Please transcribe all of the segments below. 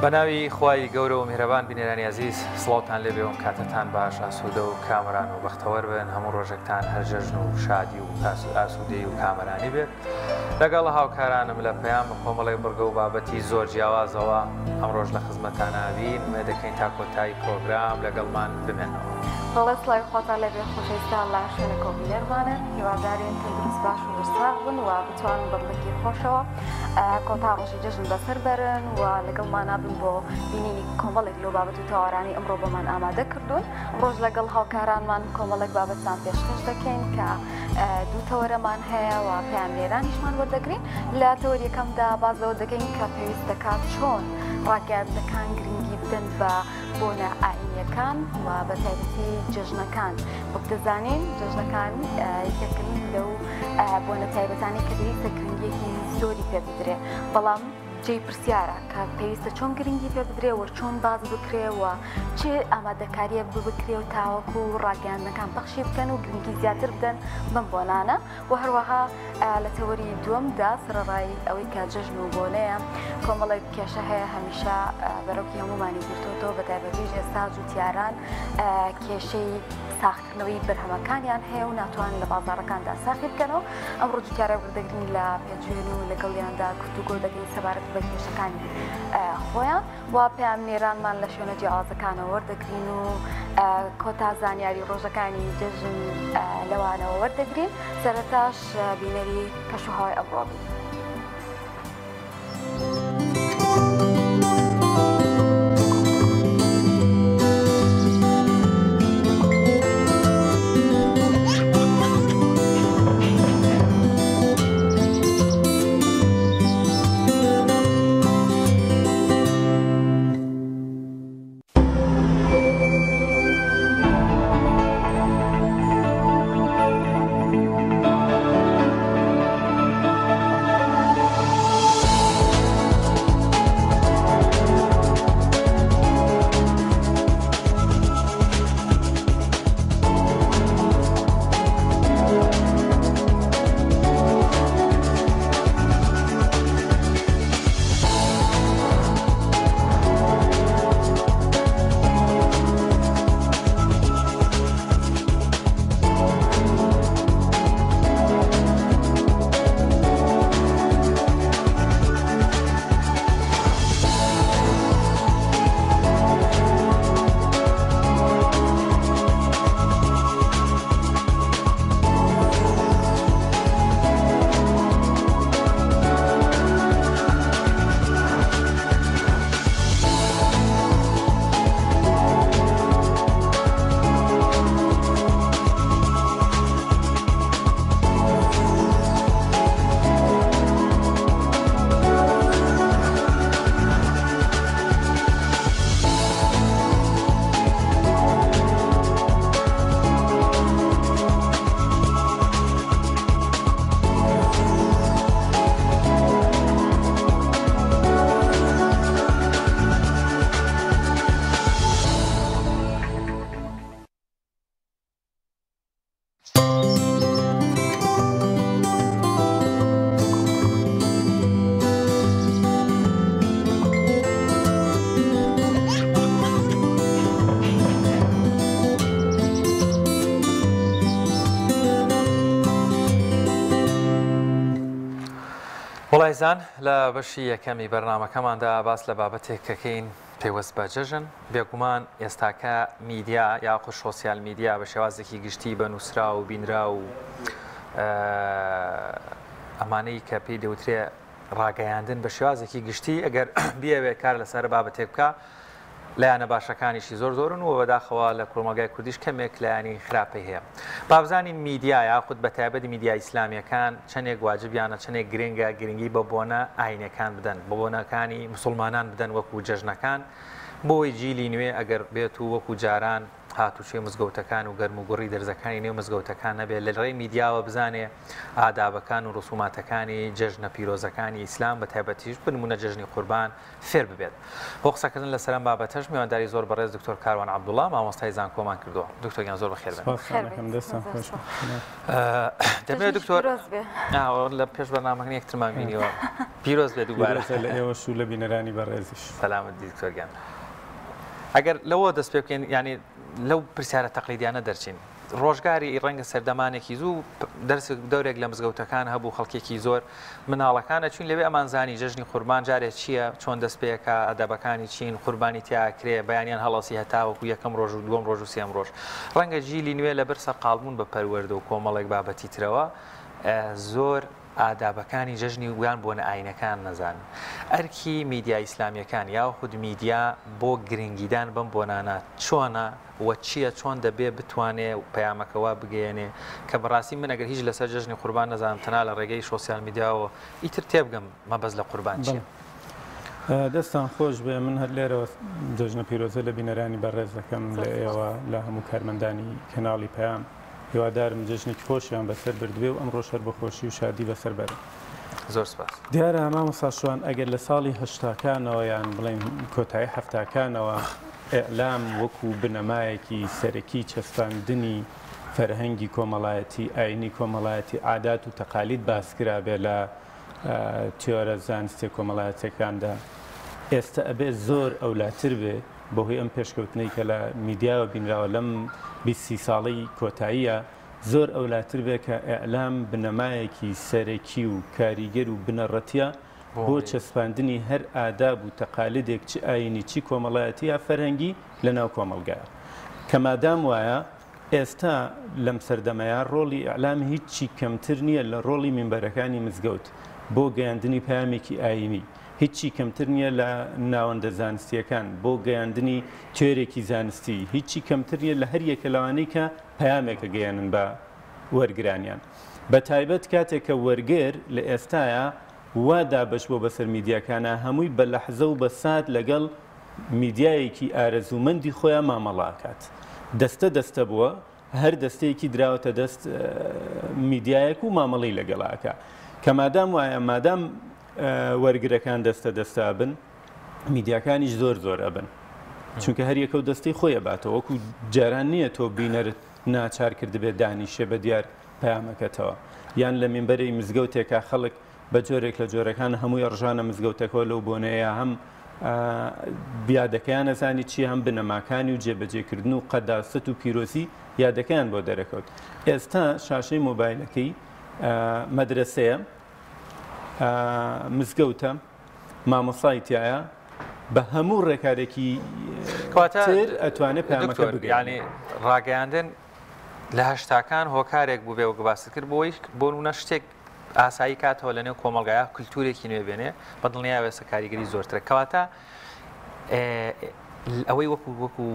بەناوی خوای گەورە و میهرەبان بینێرانی عزیز سڵاوتان لێبێ و کاتتان باش ئاسوودە و کامەران و بەختەوەر بن هەموو ڕۆژێکتان هەر جەژن و شادی و ئاسوودەی و کامەرانی بێت لەگەڵ هاوکارانم لە پەیام کۆمەڵی بڕگە و بابەتی زۆر جیاوازەوە ئەمڕۆژ لە خزمەتاناوین وێ دەکەین تا کۆتایی پرۆگرام لەگەڵمان بمێنەوە. بەڵێ سڵاوی خۆتان لەبێ خۆشەویستان لە شوێنە کۆبینەرمانن هیوادارین تەندروست باش و ورساغ بن و بتوانن بەڵێکی خۆشەوە کۆتا ڕۆژی جەژن بەسەر بەرن و لەگەڵمان نابن بۆ بینینی کۆمەڵێک لەو بابەت و تەوارانی ئەمڕۆ بەمان ئامادە کردوون. ڕۆژ لەگەڵ هاوکارانمان کۆمەڵێک بابەتان پێشکەش دەکەین کە دوو تەوەرەمان هەیە و پەیامنێرانیشمان وەردەگرین. لە تەوەر یەکەمدا باز لەوە دەکەین کە پێویست دەکات چۆن ڕاگەیاندنەکان گرنگی بدەن بە بۆنە ئاینیەکان و بە تایبەتی جەژنەکان. وەک دەزانین جەژنەکان یەکێکن لەو بۆنە تایبەتانی کە پێویستە گرنگیەکی زۆری پێ بدرێ، بەڵام جێی پرسیارە کە پێویستە چۆن گرنگی پێ بدرێ و چۆن باز بکرێ و چێ ئامادەکاریە بکرێ و تاوەکو و ڕاگەیاندنەکان بەخشی بکەن و گرنگی زیاتر بدەن بەم بۆنانە. و هەروەها لە تەوەری دووەمدا سەرڕای ئەوەی کە جەژن و بۆنەیە کۆمەڵێک کێشە هەیە هەمیشە بەرەوکی هەمومانی گرتوتەوە بە تایبەتی ئێستا جوتیاران کێشەی ساختکردنەوەی بەرهەمەکانیان هەیە و ناتوانن لە بازاڕەکاندا ساخی بکەنەوە. ئەمڕۆ جوتیارە وەردەگرین لە پێجوێن و لەگەڵیاندا گفتوگۆ دەکەین سەبارەت بە کێشەکانی خۆیان و پەیامنێرانمان لە شوێنە جیاوازەکانەوە وەردەگرین و کۆتا زانیاری ڕۆژەکانی جەژن لەوانەوە وەردەگرین. سەرەتاش بینەری کەشوهەوای ئەمڕۆ بین. وڵایزان لە بەشی یەکەمی بەرنامەکەماندا باس لە بابەتێک کەکەین پێوەست بە جەژن. بێگومان ئێستاکە میدیا یاخود سۆسیال میدیا بە شێوازێکی گشتی بە نووسرا و بینرا و ئەمانەی کە پێی دەوترێ ڕاگەیاندن بە شێوازێکی گشتی ئەگەر بیاوێت کار لەسەر بابەتێک بکە لایەنە باشەکانیشی زۆر زۆرن و بەداخەوە لە کۆمەلگای کوردیش کەمێک لایانی خراپەی هەیە. بابزانین میدیا یاخود بە تایبەتی میدیا ئیسلامیەکان چەندێک واجبیانە چەندێک گرنگە گرنگی بە بۆنە ئاینەکان بدەن بە بۆنەکانی موسڵمانان بدەن وەکو جەژنەکان بۆی جیلی نوێ ئەگەر بێت و وەکو جاران هاتوچێ مزگەوتەکان و گەرم و گوڕی دەرزەکانی نێو مزگەوتەکان نەبێت لە ڕێی میدیاوە بزانێ ئادابەکان و ڕسوماتەکانی جەژنە پیرۆزەکانی ئیسلام بە تایبەتیش بنمونە جەژنی قوربان فێر ببێت. بۆ قسەکردن لە سەرم بابەتەش میوانداری زۆر بەڕێز دکتۆر کاروان عەبدوڵڵا مامۆستای زانکۆمان کردووە. دکتۆریان زۆر بەخێر بن. دەبێت دکتۆر لە پێش بەرنامەکە یەکترمان بینیوە. پیرۆز بێت دووبارە لە ئێوەش و لە بینەرانی بەڕێزیش. سەلامت دکتۆرگیان. ئەگەر لەوە دەست پێ بکەین ینی لەو پرسیارە تەقلیدیانە دەرچین ڕۆژگاری ڕەنگە سەردەمانێکی زوو دەورێک لە مزگەوتەکان هەبوو خەڵکێکی زۆر مناڵەکانە چون لەوێ ئەمانزانی جەژنی قوربان جارێک چییە چۆن دەست پێەکە ئەدەبەکانی چین قوربانی تیاکرێ بەیانیان هەڵەسی هەتاوەکو یەکەم ڕۆژ و دووەم ڕۆژ و سێم ڕۆژ ڕەنگە جیلی نوێ لە بەرسە قاڵبوون بە پەروەردە و کۆمەڵێک بابەتی ترەوە زۆر ئادابەکانی جەژنی ویان بۆنە ئاینەکان نەزانن. ئەرکی میدیای ئیسلامیەکان یاخود میدیا بۆ گرنگیدان بم بۆنانە چۆنە وە چییە چۆن دەبێ بتوانێ پەیامەکەوا بگەێنێ کە بەڕاستی من ئەگەر هیچ لەسەر جەژنی قوربان نەزانم تەنها لە ڕێگەی سۆسیال میدیاوە ئیتر تێبگەم مەبەست لە قوربان چییە؟ دەستان خۆش بێ من هەر لێرەوە جەژنە پیرۆزە لە بینەرانی بەڕێز دەکەم لە ئێوە لە هەموو کارمەندانی کەناڵی پەیام هیوادارم جەژنێکی خۆشیان بەسەر بردوێ و ئەمڕۆ شەر بەخۆشی و شادی بەسەر بەرە. زۆر سپاس. دیارە مامۆستا شوان ئەگەر لە ساڵی هەشتاکانەوە یان بڵێن کۆتایی هەفتاکانەوە ئێعلام وەکو بنەمایەکی سەرەکی چەسپاندنی فەرهەنگی کۆمەڵایەتی ئاینی کۆمەڵایەتی عادات و تەقالید باسکرا بێ لە تیۆرە زانستی کۆمەڵایەتەکاندا ئێستا ئەبێ زۆر ئەولاتر بێ بەهۆی ئەم پێشکەوتنەی کە لە میدیاوە بینراوە لەم 20 ساڵی کۆتاییە زۆر ئەولاتر بێ کە ئێعلام بنەمایەکی سەرەکی و کاریگەر و بنەڕەتیە بۆ چەسپاندنی هەر ئاداب و تەقالیدێک چی ئاینی چی کۆمەڵایەتی یا فەرهەنگی لەناو کۆمەلگایە کە مادام وایە ئێستا لەم سەردەمەیە ڕۆڵی ئەعلام هیچی کەمتر نییە لە ڕۆڵی منبەرەکانی مزگەوت بۆ گەیاندنی پامێکی ئاینی هیچی کەمتر نییە لە ناوەندە زانستیەکان بۆ گەیاندنی تێرێکی زانستی هیچی کەمتر نییە لە هەر یەکە لەوانەی کە پەیامێکە گەیانن بە وەرگرانیان بە تایبەت کاتێک کە وەرگێر لە ئێستاە وادا بەش بۆ بەسەر میدیاکانە هەمووی بە لەحزە و بە سات لەگەڵ میدیایەکی ئارەزومەندی خۆیان مامەڵاکات دەستە دەستە بووە هەر دەستەیەکی دراوەتە دەست میدیایەک و مامەڵی لەگەڵاکە کە مادام وایە مادام وەرگرەکان دەستە دەستا بن میدیاکانیش زۆر زۆر ئەبن چونکە هەر یەکە و دەستی خۆیە باتەوە وەکو جاران نییە تۆ بینەرت ناچار کردبێت دانیشێ بە دیار پەیامەکەتەوە یان لە مینبەری مزگەوتێکە خەڵک بە جۆرێک لە جۆرەکان هەمووی ڕژانە مزگەوتەکەەوە لەو بۆنەیە هەم بیادەکەیان نەزانی چی هەم بنەماکانی و جێبەجێکردن و قەداست و پیرۆزی یادەکەیان بۆ دەرەکەوت ئێستا شاشەی مۆبایلەکەی مەدرسەیە مزگەوتە مامۆسای تایە بە هەموو ڕێکارێکی تر ئەتوانێت پامەکە بگەێنێ ینی ڕاگەیاندن لە هەشتاکان هۆکارێک بوو بێ و گوباست کرد بۆی بۆ نونە شتێک ئاسایی کاتەوە لە نێو کۆمەلگایە کللتورێکی نوێ بێنێ بەدڵنیا وێسە کاریگەری زۆرترە کەواتە ئەوەی وەکو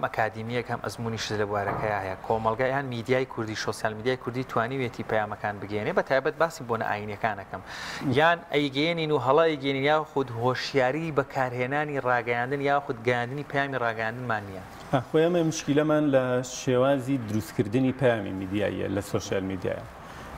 ئەکادیمیەک هەم ئەزممویش لە بوارەکەی هەیە کۆمەلگایان میدیای کوردی سۆسیال میدیای کوردی توانیوێتی پەیامەکان بگەێنێ بە تایبەت باسی بۆنە ئاینەکانەکەم یان ئەیگەێنین و هەڵا ئەیگەێنین یا خود هۆشیاری بەکارهێنانی ڕاگەیاندن یا خود گەاندنی پەیامی ڕاگەاندنمان نییە خۆیمە مشکلەمان لە شێوازی دروستکردنی پەیامی میدیایە لە سۆسیال میدیایە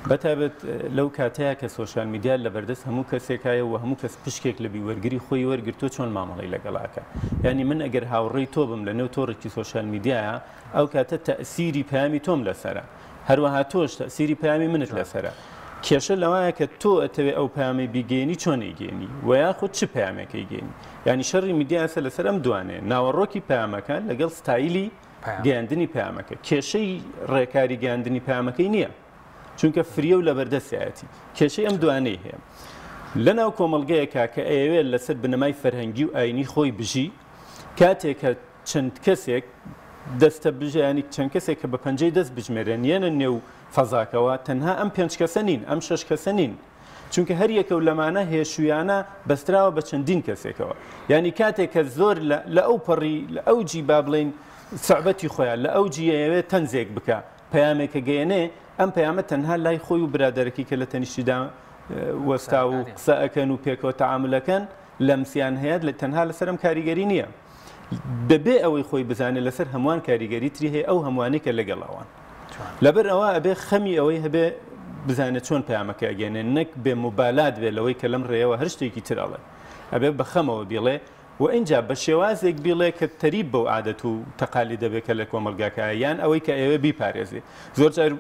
بەتابەت لەو کاتەیە کە سۆسیال میدیا لە بەردەست هەموو کەسێکایە و هەموو کەس پشکێک لە بیوەرگری خۆی وەرگرتۆ چۆن مامەڵی لەگەڵاکە ینی من ئەگەر هاوڕێی تۆ بم لە نێو تۆڕێکی سۆسیال میدیایە ئەو کاتە تەئسیری پەیامی تۆم لەسەرە هەروەها تۆش تەئسیری پەیامی منت لەسەرە کێشە لەوایە کە تۆ ئەتەوێ ئەو پەیامی بیگەێنی چۆن ئەیگەێنی و یاخود چ پەیامێکی گەێنی ینی شەڕی میدیاسە لەسەر ئەم دوانێ ناوەڕۆکی پەیامەکان لەگەڵ ستایلی گەیاندنی پەیامەکە کێشەی ڕێکاری گەیاندنی پەیامەکەی نییە چونکە فریە و لە بەردەستایەتی کێشەی ئەم دوانەی هەیە لەناو کۆمەلگەیەکە کە ئەوێت لەسەر بنەمای فەرهەنگی و ئاینی خۆی بژی کاتێک کە چەند کەسێک دەستە بژیانی چەند کەسێک کە بە پەنجەی دەست بژمێرێن یەنە نێو فەزاکەوە تەنها ئەم 5 کەسە نین ئەم 6 کەسە نین چونکە هەر یەکە و لەمانە هێشویانە بەستراوە بە چەندین کەسێکەوە ینی کاتێک کە زۆر لە ئەو پەڕی لە ئەوجی با بڵێن سەعبەتی خۆیان لە ئەوجی ئەوێت تەنزێک بکە پەیامێکە گەیەنێ ئەم پەیامە تەنها لای خۆی و برادەرەکی کە لە تەنیشتیدا وەستا و قسە ئەەکەن و پێکەوە تەعاملەکەن لەمسیان هەیە لە تەنها لەسەرم کاریگەری نییە بەبێ ئەوەی خۆی بزانێت لەسەر هەمووان کاریگەری تری هەیە ئەو هەمووانەی کە لەگەڵاوان لەبەر ئەوە ئەبێ خەمی ئەوەی هەبێ بزانێت چۆن پەیامەکە ئەگەێنێ نەک بێ موبالات بێ لەوەی کە لەم ڕێەوە هەر شتێکی ترەڵێ ئەبێ بەخەمەوە بیڵێ و اینجا بە شێوازێک بیڵێ کە تەریب بەو عادەت و تەقالی دەبێت کە لە کۆمەلگاکە یان ئەوەی کە ئێوە بیپارێزێ زۆر جار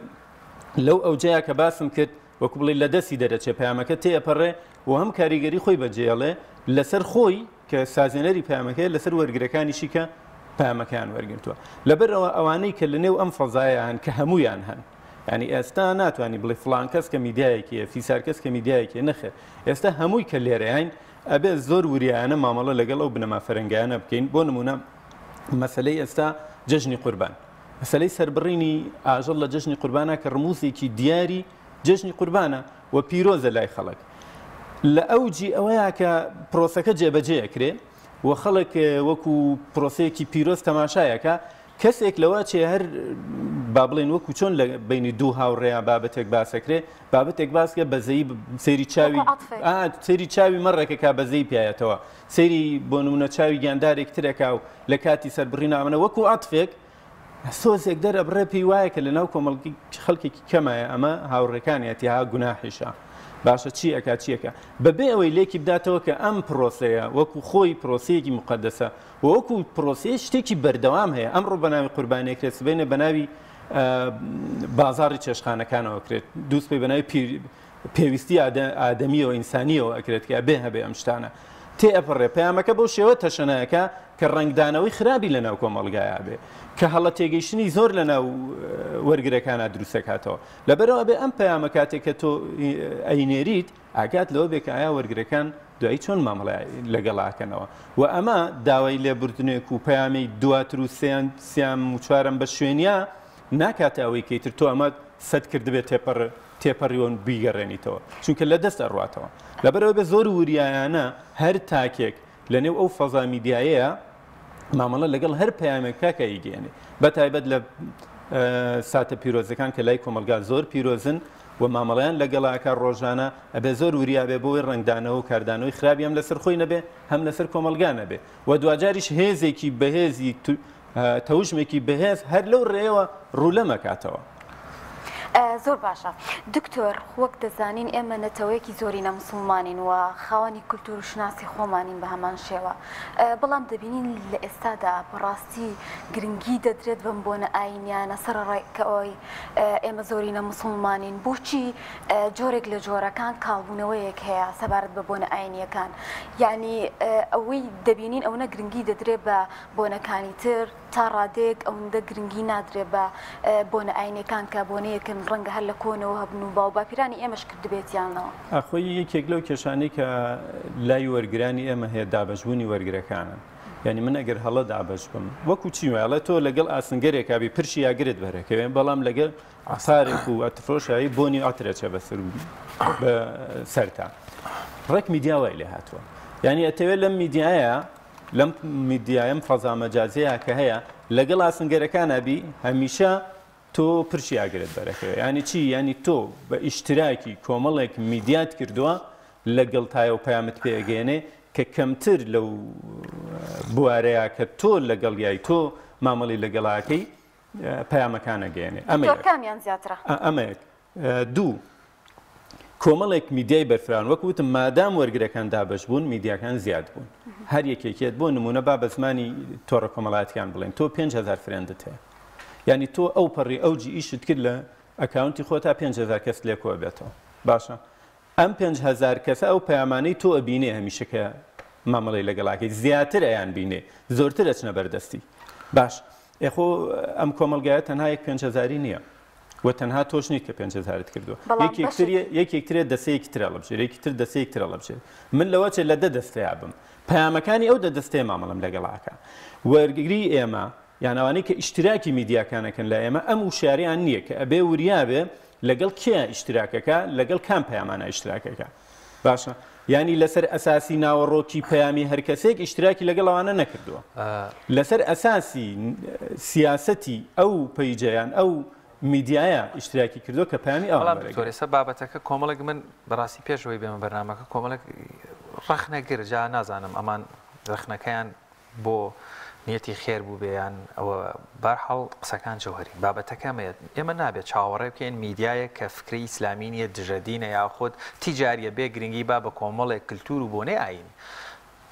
لەو ئەوجەیە کە باسم کرد وەکو بڵێ لە دەستی دەرەچێ پەیامەکە تێپەڕێ و هەم کاریگەری خۆی بەجێڵێ لەسەر خۆی کە سازێنەری پەیامەکەی لەسەر وەرگرەکانیشی کە پەیامەکەیان وەرگرتووە لەبەرەوە ئەوانەی کە لە نێو ئەم فەزایان کە هەمویان هەن ینی ئێستا ناتوانانی بڵێ فلان کەس کە میدیایەکیە فیسار کەس کە میدیایەکی نەخێر ئێستا هەمووی کە لێرەیان ئەبێ زۆر وریانە مامەڵە لەگەڵ ئەو بنەما فەرەنگیانە بکەین بۆ نمونە مەسلەی ئێستا جەژنی قوربان مەسلەی سەربڕینی ئاژەڵ لە جەژنی قوربانە کە ڕموزێکی دیاری جەژنی قوربانە و پیرۆزە لای خەڵک لە ئەوجی ئەوەیە کە پرۆسەکە جێبەجێەکرێ و خەڵک وەکو پرۆسەیەکی پیرۆز تەماشایەکە کەسێک لەوە چێ هەر با بڵێن وەکو چۆن لە بینی دوو هاوڕێیان بابەتێک باسەکرێ بابەتێک باسکە بەزەی سەیری چاوی مەڕێکە کا بەزەی پیایەتەوە سەیری بۆ نمونە چاوی گیاندارێک ترێکا و لە کاتی سەربڕی نامنە وەکو عاتفێک سۆزێک دەرەبڕێ پێی وایە کە لە ناو کۆمەڵگی خەڵکێکی کەمایە ئەمە هاوڕێکانیەتی ها گوناحیشە باشە چی ئەکا چیەکە بەبێ ئەوەی لێکی بداتەوە کە ئەم پرۆسەیە وەکو خۆی پرۆسەیەکی مقدسە و وەکو پرۆسەیە شتێکی بەردەوام هەیە ئەمڕۆ بەناوی قوربانێکرێت سبەینە بەناوی بازاڕی چێشخانەکانەوە کرێت دووست پێی بەناوی پێویستی ئادەمیەوە ئینسانیەوە ئەکرێت کە بێ هەبێ ئەم شتانە تێئەپەڕێ پەیامەکە بەو شێوە تەشەنەیەەکە کە ڕنگدانەوەی خراپی لە ناو کۆمەڵگایە بێ کە هەڵە تێگەیشتنی زۆر لە ناو وەرگرەکانە دروستەکاتەوە لەبەرەوە بێ ئەم پەیامە کاتێک کە تۆ ئەینێریت ئاگات لەوە بێ کە ئایا وەرگرەکان دوایی چۆن مامەڵای لەگەڵاکەنەوە و ئەمە داوای لێبوردنێک و پەیامی دواتر و سیام و چوارم بە شوێنیا ناکاتە ئەوەی کەیتر تۆ ئەمە سەد کردبێت تێپەڕیۆن بیگەڕێنیتەوە چونکە لە دەست ئەڕاتەوە لەبەرەوە بێ زۆر وریایانە هەر تاکێک لە نێو ئەو فەزا میدیایەیە مامەڵە لەگەڵ هەر پەیامێکە کە ئیگەێنێ بەتایبەت لە ساتە پیرۆزەکان کە لای کۆمەلگا زۆر پیرۆزن و مامەڵیان لەگەڵاکە ڕۆژانە ئەبێ زۆر وریا بێ بۆی ڕنگدانەوە و کاردانەوەی خراپی ئەم لەسەر خۆی نەبێ هەم لەسەر کۆمەلگا نەبێ و دوجاریش هێزێکی بەهێزی تەوژمێکی بەهێز هەر لەو ڕێەوە ڕوولەمەکاتەوە زۆر باشە دکتۆر وەک دەزانین ئێمە نەتەوەیەکی زۆری نەمسڵمانین و خاوەنی کولتور و شناسی خۆمانین بە هەمان شێوە بەڵام دەبینین لە ئێستادا بەڕاستی گرنگی دەدرێت بم بۆنە ئاینیانە سەر ڕێکەوەی ئێمە زۆری نەمسڵمانین بۆچی جۆرێک لە جۆرەکان کاڵبوونەوەیەک هەیە سەبارەت بە بۆنە ئاینیەکان یعنی ئەوەی دەبینین ئەوە گرنگی دەدرێت بە بۆنەکانی تر تا ڕادێک ئەوەندە گرنگی نادرێت بە بۆنە ئاینیەکان کە بۆنەیەکن ڕەنگە هەر لە کۆنەوە هەبن و باو باپیرانی ئێمەش کرد دەبێتیانەوە ئەخۆی یەکێک لەو کێشانەی کە لای وەرگرانی ئێمە هەیە دابەشبوونی وەرگرەکانن یعنی من ئەگەر هەڵە دابەش بم وەکو چیوەڵە تۆ لەگەڵ ئاسنگەرێکا بی پرشی یاگرت بەرەکەوێن بەڵام لەگەڵ عسارێک و ئەتفرۆشایی بۆنی ئاترەچە بەسەر بە سەرتا ڕێک میدیا وای لێ هاتووە یعنی ئەتەوێت لەم میدیایە لەم میدیایم فەزا مەجازەیە کە هەیە لەگەڵ ئاسنگەرەکانە بی هەمیشە تۆ پرشی ئاگرێت بەرەکەوێ ینی چی ینی تۆ بە ئیشتراکی کۆمەڵێک میدیات کردووە لەگەڵ تایە و پەیامت پێگەێنێ کە کەمتر لەو بوارەیە کە تۆ لەگەڵ یای تۆ مامەڵی لەگەڵاکەی پەیامەکانە گەێنێ ئەمەکامیان زیاترە ئەمەیەک دوو کۆمەڵێک میدیای بەرفران وەکوتم مادام وەرگرەکان دابش بوون میدیاکان زیاد بوون هەر یەکێکێت بۆ نمونە با بە زمانی تۆڕە کۆمەڵاتیان بڵێن تۆ 5,000 فرێندت هەیە یعنی تۆ ئەو پەڕی ئەوجی ئیشت کرد لە ئەکاونتی خۆ تا 5,000 کەس لێکۆ بێتەوە باشە ئەم 5,000 کەسە ئەو پەیامانەی تۆ ئەبینێ هەمیشەکە مامەڵی لەگەڵاکەی زیاتر ئەیان بینێ زۆرتر ئەچنە بەردەستی باش ئێخۆ ئەم کۆمەلگایە تەنها 5,000 نییە و تەنها تۆش نیت کە 5,000 کردووە یەکێکترە دەسەیەکی ترە لە بژێر یەکی تر دەسەیەک ترە لە بژێر من لەوە چێ لە دەستەیە بم پەیامەکانی ئەو دەستەیە مامەڵم لەگەڵاکە وەرگری ئێمە یانەوانەی کە ئیشتراکی میدیاکانەکەن لە ئێمە ئەم وشاریان نییە کە ئەبێ وریابێ لەگەڵ کێ ئیشتراکەکە لەگەڵ کام پەیامانە ئیشتراکەکە باشە ینی لەسەر ئەساسی ناوەڕۆکی پەیامی هەر کەسێک ئیشتراکی لەگەڵەوانە نەکردووە لەسەر ئەساسی سیاسەتی ئەو پەیجەیان ئەو میدیایە ئیشتراکی کردو کە پەیامی ئەوەسە بابەتەکە کۆمەڵێک من بەڕاستی پێشەوەی بێمە بەرنامەکە کۆمەڵێک ڕەخنەگر جا نازانم ئەمان ڕەخنەکەیان بۆ نیەتی خێر بوو بێیان ئەوە بەرحەڵ قسەکان جەوهەری بابەتەکەمێت ئێمە نابێت چاوەڕێ بکەین میدیایە کە فکری ئیسلامی نیە دژەدینە یاخود تیجاریە بێ گرنگی با بە کۆمەڵێک کللتور و بۆنێ ئاینی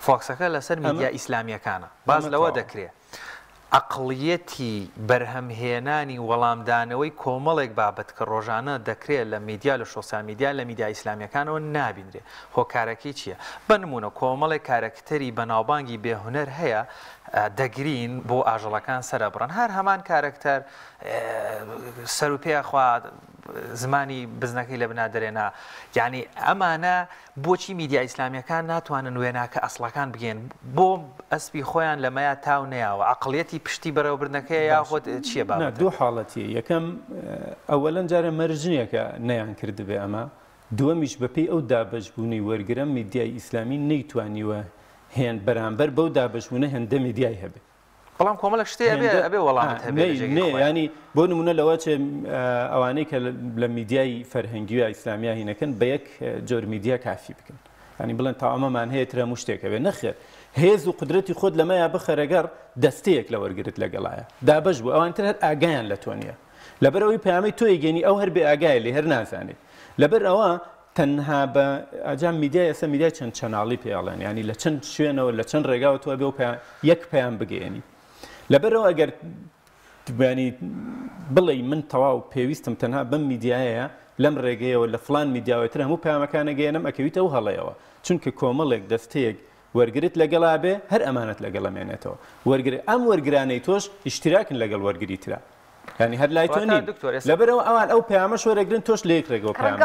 فۆکسەکە لەسەر میدیا ئیسلامیەکانە باز لەوە دەکرێت عقڵیەتی بەرهەمهێنانی وەڵامدانەوەی کۆمەڵێک بابەت کە ڕۆژانە دەکرێت لە میدیا لە شۆسیال میدیا لە میدیا ئیسلامیەکانەوە نابینرێ هۆکارەکەی چییە؟ بنمونە کۆمەڵێک کارەکتەری بەناوبانگی بێهونەر هەیە دەگرین بۆ ئاژەڵەکان سەرە بڕن هەر هەمان کارەکتەر سەر و پێخوا زمانی بزنەکەی لە بنا دەرێنا یعنی ئەمانە بۆچی میدیا ئیسلامیەکان ناتوانن وێناکە ئەسڵەکان بگێن بۆ ئەسپی خۆیان لەمەیە تاو نەیاوە عقڵیەتی پشتی بەرەوبردنەکەی یاخۆت چییە بابەت؟ دوو حاڵەتی یەکەم ئەوەلەن جارە مەرجنیەکە نەیان کردبێ ئەمە دووەمیش بەپێی ئەو دابەشبوونی وەرگرە میدیای ئیسلامی نەیتوانیوە هێن بەرامبەر بەو دابەشبوونە هێندە میدیای هەبێت بەڵام کۆمەڵک شتێ ئەبێ وەڵامت هەبێت ینی بۆ نمونە لەوە چێ ئەوانەی کە لە میدیای فەرهەنگی و ئیسلامیا هینەکەن بە یەک جۆر میدیا کافی بکەن ینی بڵێن تا ئەمەمان هەیە ترە شتێکە بێ نەخێر هێز و قدرەتی خۆت لەمەیە بخەرەگەر دەستەیەک لە وەرگرت لەگەڵایە دابەش بوو ئەوانتر هەر ئاگایان لە تۆ نیە لەبەرەوەی پەیامی تۆ یگەنی ئەو هەر بێ ئاگایە لێ هەر نازانێت لەبەر ئەوە تەنها بە ئاجام میدیای ئێستا میدیای چەند چەناڵی پێڵێن ینی لە چەند شوێنەوە لە چەند ڕێگاوە تۆ بێ و یەک پەیام بگەێنی لەبەرەوە ئەگەر ینی بڵێ من تەواو پێویستم تەنها بەم میدیایە لەم ڕێگەیەوە لە فلان میدیاوەتر هەموو پەیامەکانە گەێنم ئەکەویتە ئەو هەڵەیەوە چونکە کۆمەڵێک دەستەیەک وەرگرت لەگەڵا بێ هەر ئەمانەت لەگەڵەمێنێتەوە وەرگری ئەم وەرگرانەی تۆش ئیشتراکن لەگەڵ وەرگری ترا ینی هەر لای تۆ نین لەبەرەوە ئەوان ئەو پەیامەش وەرەگرن تۆش لە یەک ڕێگەوە پەیام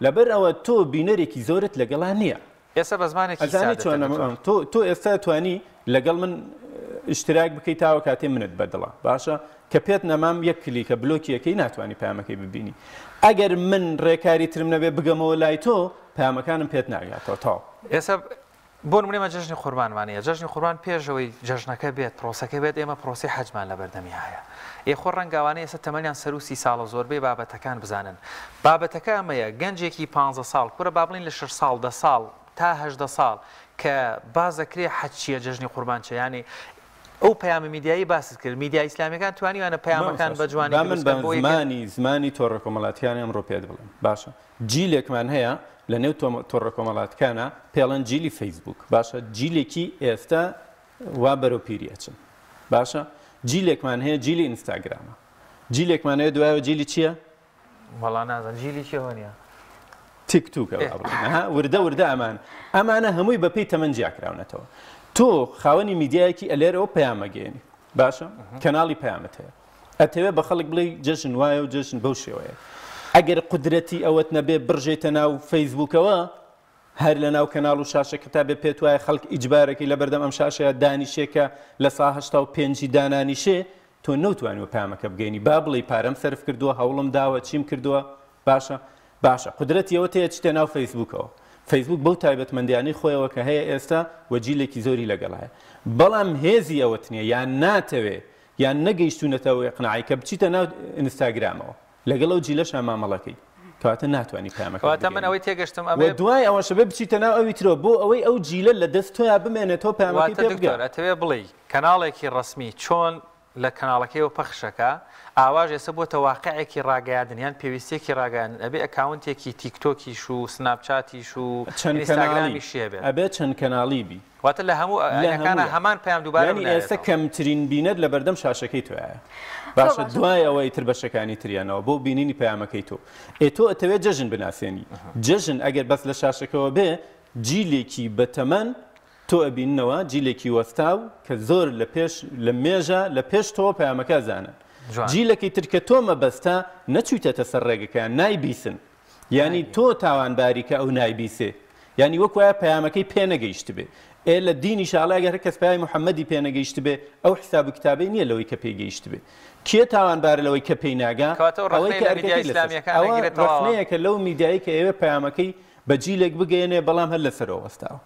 لەبەر ئەوە تۆ بینەرێکی زۆرت لەگەڵا نییە ئێستا بە زمانێکی تۆ ئێستا توانی لەگەڵ من اشتراک بکەیت تاوە کاتێ منت بەدڵە باشە کە پێت نەمام یەک کلیکە بلۆکیەکەی ناتوانانی پامەکەی ببینی ئەگەر من ڕێکاری ترم نەبێ بگەمەوە لای تۆ پامەکانم پێت ناگاتەوە تاو ئێستا بۆ نمونێمە جژنی قوربانمانەیە جژنی قوربان پێشەوەی جژنەکە بێت پرۆسەکە بێت ئێمە پرۆسی حەجمان لە بەردەمی هەیە خۆ ڕەنگاوانەیە ئێستا تەمەنیان سەر و 30 ساڵە زۆربەی بابەتەکان بزانن بابەتەکە ئەمەیە گەنجێکی 15 ساڵ کورە با بڵین لە 6 ساڵ 10 ساڵ تا 18 ساڵ کە باز دەکرێ حەجچیە جژنی قوربان چە ینی ئەو پەیامە میدیایی باست کرد میدیا ئیسلامیەکان توانیوانە پەیامەکان بە جوانی من زمانی تۆڕە کۆمەڵاتیانی ئەمڕۆ پێت بڵێم باشە جیلێکمان هەیە لە نێو تۆڕە کۆمەڵاتەکانە پێڵەن جیلی فەیسبوک باشە جیلێکی ئێستا وا بەرەو پیریەچن باشە جیلێکمان هەیە جیلی ئینستاگرامە جیلێکمان هەیە دوایەوە جیلی چییە؟ وەڵا نازان جیلی چیەوە نیە تیکتوکە وردە ئەمانە هەمووی بەپێی تەمەەن جیاکراونەتەوە تۆ خاوەنی میدیایەکی ئەلێرەوە پەیامەگەێنی باشە کەناڵی پەیامەت هەیە ئەتەوێت بە خەڵک بڵێ جەژن وایە و جەژن بەو شێوەیە ئەگەر قدرەتی ئەوەت نەبێ بڕژێتە ناو فەیسبووکەوە هەر لە ناو کەناڵ و شاشەکە تا بێ پێت وایە خەڵک ئیجبارەکەی لە بەردەم ئەم شاشەیە دانیشێکە لە سا 85 دانانیشێ تۆ نەوتوانیوە پەیامەکە بگەینی با بڵێ پارەم سەرف کردووە هەوڵم داوە چیم کردووە باشە قدرەتی ئەوە تەیە چتە ناو فەیسبووکەوە فەیسبوک بەو تایبەتمەندیانەی خۆیەوە کە هەیە ئێستا وەجیلێکی زۆری لەگەڵایە بەڵام هێزی ئەوەت نییە یان ناتەوێ یان نەگەیشتونەتەوە یقنعی کە بچیتە ناو ئینستاگرامەوە لەگەڵ ئەو جیلەش مامەڵەکەی کەواتە ناتوانانی پەیامەکە من ئەوەی تێگەشتم دوای ئەوەش بێ بچیتە ناو ئەوی ترۆ بۆ ئەوەی ئەو جیلە لە دەست تۆیا بمێنێتەوە پەیامەکەی پێ بگەڕێ ئەتەوێ بڵێ کەناڵێکی ڕسمی چۆن لە کەناڵەکەیەوە پەخشەکە ئاواژ ئێستا بۆتە واقعێکی ڕاگەیاندنیان پێویستێکی ڕاگەیان ئەبێ ئەکاونتێکی تیکتۆکیش و سناپچاتیش و ئینستاگرامی شێبێت ئەبێ چەند کەناڵی بی واتە لە هەموو ئەکانە هەمان پەیام دووبارە ئێستا کەمترین بینەر لە بەردەم شاشەکەی تۆیە باشە دوای ئەوەی تر بەشەکانی تریانەوە بۆ بینینی پەیامەکەی تۆ تۆ ئەتەوێت جەژن بناسێنی جەژن ئەگەر بەس لە شاشەکەەوە بێ جیلێکی بەتەمەن تۆ ئەبیننەوە جیلێکی وەستاو کە زۆر لە مێژە لە پێش تۆ پەیامەکە زانن جیلەکەی ترکە تۆ مەبەستە نەچوویتەتە سەر ڕێگەکەیان نایبیسن ینی تۆ تاوانباریکە ئەو نایبیسێ ینی وەک وایە پەیامەکەی پێنەگەیشت بێ لە دینی شاڵاگەر کەس پای محەممەدی پێنەگەیشت بێ ئەو حساب و کتابەی نییە لەوەی کە پێگەیشت بێ کێ تاوانبارە لەوەی کە پێی ناگا ڕخنەیەکە لەو میدیایی کە ئێوە پەیامەکەی بە جیلێک بگەێنێ بەڵام هەر لەسەرەوە وەستاوە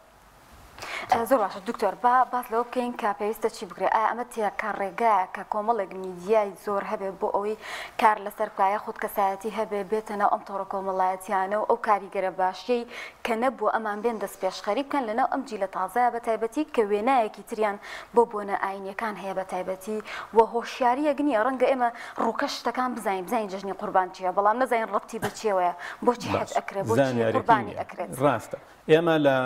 زۆر باشە دکتۆر با باس لەوە بکەین کە پێویستە چی بگرێت ئایا ئەمە تێکە ڕێگایە کە کۆمەڵێک میدیای زۆر هەبێ بۆ ئەوەی کار لەسەر بکایە خودت کەسایەتی هەبێ بێتەنەو ئەم تۆڕە کۆمەڵایەتیانە و ئەو کاریگەرە باشەی کە نەبووە ئەمان بێن دەست پێشخەری بکەن لەناو ئەم جیلە تازایە بە تایبەتی کە وێنایەکی تریان بۆ بۆنە ئاینیەکان هەیە بە تایبەتی و هۆشیاریەک نییە ڕەنگە ئێمە ڕووکە شتەکان بزانین بزانین جژنی قوربان چییە بەڵام نەزانین ڕەبتی بە چێوەیە بۆچی حەج ئەکرێت بۆچی قوربانی ئەکرێت ڕاستە ئێمە لە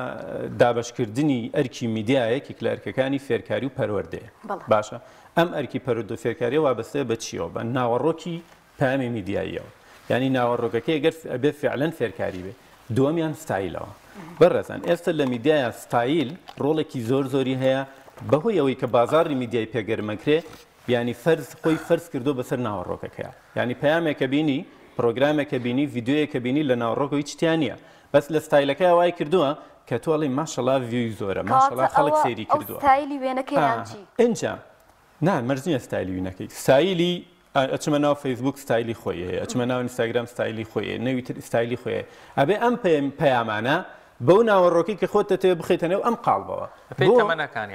دابشکردنی ئەرکی میدیایەکی کلارکەکانی فێرکاری و پەروەردەیە باشە ئەم ئەرکی پەروەردە و فێرکاریە وابەستەیە بە چیەوە بە ناوەڕۆکی پامی میدیاییەوە یعنی ناوەڕۆکەکەی ئەگەر ئەبێ فعلەن فێرکاری بێ دووەمیان ستایلەوە بەڕێزان ئێستا لە میدیایە ستایل ڕۆڵێکی زۆر زۆری هەیە بەهۆی ئەوەی کە بازاڕی میدیای پێگەرمەکرێ ینی فەرز خۆی فەرز کردو بەسەر ناوەڕۆکەکەیە ینی پەیامێکە بینی پرۆگرامێکە بینی ڤیددیوەیەکە بینی لە ناوەڕۆک هیچ تیان نییە بەس لە ستایلەکە وای کردووە کە تۆڵی ماشەڵا ڤیوی زۆرە ماشەڵا خەڵک سێری کردووە اینجا نا مەرجە ستایلی وینەکەی سایلی ئەچمە ناو فەیسبوک ستایلی خۆی هەیە ئەچمە ناو ئینستاگرام ستایلی خۆیە نەویتر ستایلی خۆیە ئەبێ ئەم پەیامانە بەو ناوەڕۆکی کە خۆت دەتەوێت بخیتەنەوە ئەم قاڵبەوە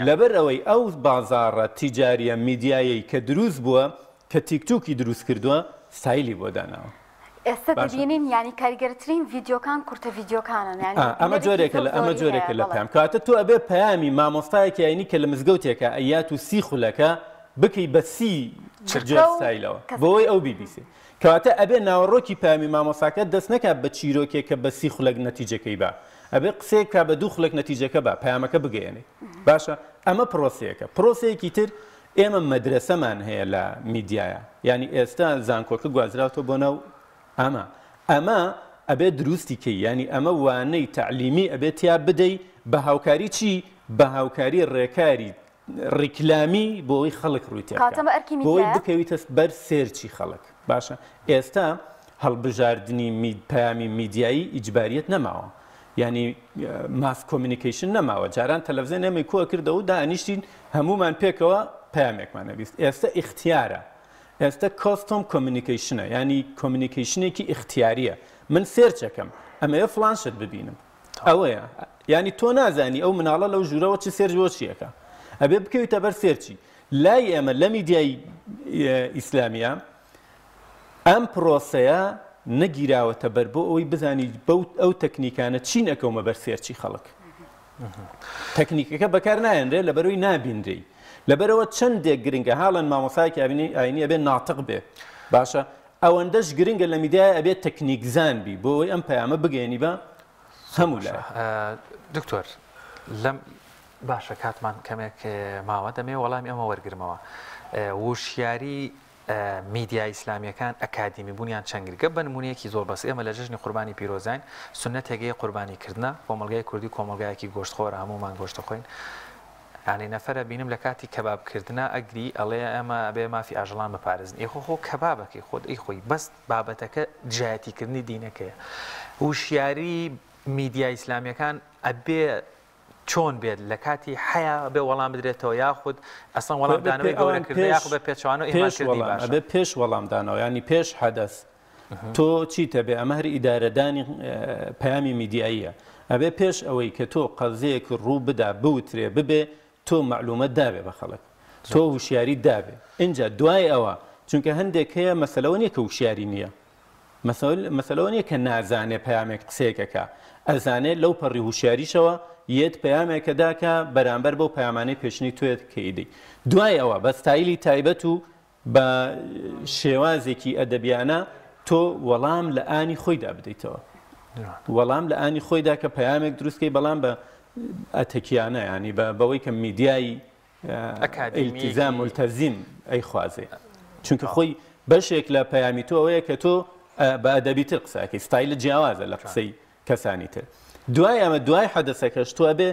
لەبەر ئەوەی ئەو بازاڕە تیجاریە میدیایی کە دروست بووە کە تیکتوکی دروست کردووە ستایلی بۆ داناوە ئێستا دەبینین ینی کاریگەرترین ڤیددیۆکان کورتە ڤیددیۆکانن ئەمە جۆرێکە لە پێم کاتە تۆ ئەبێ پەیامی مامۆستایەکی ئاینی کە لە مزگەوتێکە ئەیات و سی خولەکە بکەی بە سی ستایلەوە بۆی ئەو بیبیسی کەواتە ئەبێ ناوەڕۆکی پامی مامۆساکە دەست نەکات بە چیرۆکێک کە بە سی خولەک نەتیجەکەی بە ئەبێ قسێک کا بە دوو خولەک نەتیجەکە بە پەیامەکە بگەێنێ باشە ئەمە پرۆسەیەکە پرۆسەیەکی تر ئێمە مەدرسەمان هەیە لە میدیایە ینی ئێستا زانکۆکە گوازراوتۆ بۆ ناو ئەمە ئەبێ دروستیکەی ینی ئەمە وانەی تعلیمی ئەبێت یا بدەی بە هاوکاری چی بە هاوکاری ڕێکاری ڕیکلامی بۆی خەڵک ڕوویتە بۆی بکەویتە بەر سێرچی خەڵک باشە ئێستا هەڵبژاردننی پەیامی میدیایی ئیجباریەت نەماوە ینی ماس کۆمیونیکیشن نەماوە جاران تەلەڤیزیۆن ئێمەی کۆ کردەوە و دانیشتین هەمومان پێکەوە پەیامێکمان نەبیست ئێستا ئیختیارە ئێستا کۆستۆم کۆمیونیکیشنە ینی کۆمیونیکیشنێکی ئیختیاریە من سێرچەکەم ئەمەیە فلانشت ببینم ئەوەیە ینی تۆ نازانی ئەو مناڵە لەو ژوورەوە چی سێرج بۆ چیەکە ئەبێ بکەویتە بەر سێرچی لای ئێمە لە میدیای ئیسلامیە ئەم پرۆسەیە نەگیراوەتە بەر بۆ ئەوەی بزانی ئەو تەکنیکانە چین ئەکەومە بەر سێرچی خەڵک تەکنیکەکە بەکار نایەنرێ لەبەرەوەی نابیندرێ لەبەرەوە چەندێک گرنگە هاڵەن مامۆسایەکی ئاینی ئەبێ ناتق بێ باشە ئەوەندەش گرنگە لە میدیای ئەبێت تەکنیکزان بی بۆ ئەوەی ئەم پەیامە بگەێنی بە هەموو لای دکتۆر لەم باشە کاتمان کەمێک ماوە دەمێ وەڵامی ئەمە وەرگرمەوە وشیاری میدیای ئیسلامیەکان ئەکادیمی بوونیان چەنگریگە بە نمونەیەکی زۆر بەس ئێمە لە ژژنی قوربانی پیرۆزین سنەتێگەی قوربانیکردنە کۆمەلگای کوردی کۆمەلگایەکی گۆشتخۆر هەمومان گۆشتە خۆین ینی نەفرە بینم لە کاتی کەبابکردنە ئەگری ئەڵێ ئەمە ئەبێ مافی ئاژەڵان بپارێزن خۆ کەبابەکەی خۆت خۆی بەست بابەتەکە جایەتیکردنی دینەکەیە وشیاری میدیای ئیسلامیەکان ئەبێ چۆن بێت لە کاتی حیا بێ وەڵام بدرێتەوە یاخود ئەسڵ وەڵامدانەوەی گەورەکردن یاخود بە پێچوانە و ئێمەکردی باشە ئەبێ پێش وەڵامدانەوە ینی پێش حەدەس تۆ چیتە بێ ئەمە هەر ئیدارەدانی پەیامی میدیاییە ئەبێ پێش ئەوەی کە تۆ قەزەیەک ڕوو بدا بوترێ ببێ تۆ معلومەت دابێ بە خەڵک تۆ وشیاری دابێ اینجا دوای ئەوە چونکە هەندێک هەیە مەسەلەوە نییە کە وشیاری نییە مەسەلەوە نییە کە نازانێ پەیامێک قسەیەکەکە ئەزانێت لەو پەڕی وشیاریشەوە یەت پەیامێکەداکە بەرامبەر بەو پەیامانەی پێشنی توێت کەیدەی دوای ئەوە بە ستایلی تایبەت و بە شێوازێکی ئەدەبیانە تۆ وەڵام لە ئانی خۆیدا بدەیتەوە وەڵام لە ئانی خۆیدا کە پەیامێک دروستکەی بەڵام بە ئەتەکیانە ینی بەوەی کە میدیایی ئیلتیزام ملتەزیم ئەی خوازێ چونکە خۆی بەشێک لە پەیامی تۆ ئەوەیە کە تۆ بە ئەدەبیتر قساکەی ستایلە جیاوازە لە قسەی کەسانی تر دوای ئەمە دوای حەدەسەکەش تۆ بێ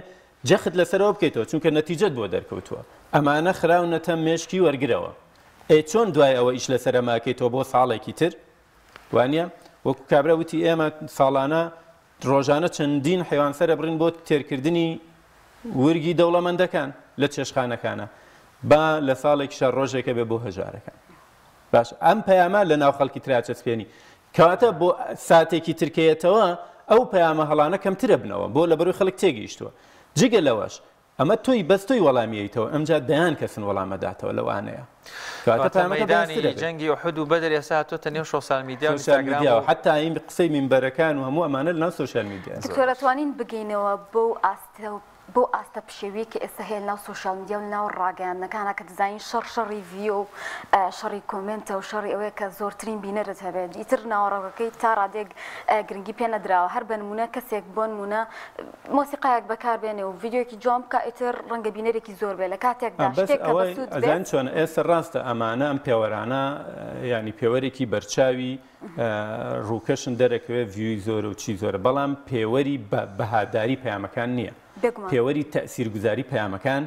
جەخت لەسەرەوە بکەیتەوە چونکە نەتیجەت بۆ دەرکەوتووە ئەمانە خراونەتە مێشکی وەرگرەوە چۆن دوای ئەوە ئیش لەسەرە ماکەیتەوە بۆ ساڵێکی تر وانە وەکو کابرا وتی ئێمە ساڵانە ڕۆژانە چەندین حیوانسەرە بڕین بۆ تێرکردنی ورگی دەوڵەمەندەکان لە چێشخانەکانە با لە ساڵێکی شەڕ ڕۆژێکە بێ بۆ هەژارەکان باش ئەم پەیامە لە ناو خەڵکی تراچەسپێنی کەواتە بۆ ساتێکی ترکەیەتەوە ئەو پەیامە هەڵانە کەمترە بنەوە بۆ لە بەروی خەڵک تێگەیشتووە جگە لەوەش ئەمە تۆی بەس تۆی وەڵامیەیتەوە ئەمجا دەیان کەسن وەڵامەداتەوە لەوانەیە مەیدانی جەنگی ئوحود و بەدر ئێستا هاتۆتە نێو سۆسیال میدیا و حتا این قسەی مینبەرەکان و هەموو ئەمانە لەناو سۆشیال میدیا دکتۆرەتوانین بگەینەوە بۆ ئاستە پشێوی کە ئێستا هەیە ناو سوۆشیال میدیا و ناو ڕاگەیاندنەکانە کە دەزانین شەڕی ڤیۆ و شەڕی کۆمنتە و شەڕی ئەوەیە کە زۆرترین بینەرت هەبێت ئیتر ناوەڕۆکەکەی تا ڕادێک گرنگی پێ نەدراوە هەر بە نمونە کەسێک بۆ نمونە مۆسیقایەک بەکاربێنێ و ڤیدیۆکی جوان بکە ئیتر ڕەنگە بینەرێکی زۆر بێت لە کاتێکدا شتێک کە بەسوود بێت ئەزان چۆن ئێستا ڕاستە ئەمانە ئەم پێوەرانە ینی پێوەرێکی بەرچاوی ڕووکەشن دەرەکەوێت ڤیۆی زۆر و چی زۆرە بەڵام پێوەری بەهاداری پەیامەکان نییە پێوەری تەئسیرگوزاری پەیامەکان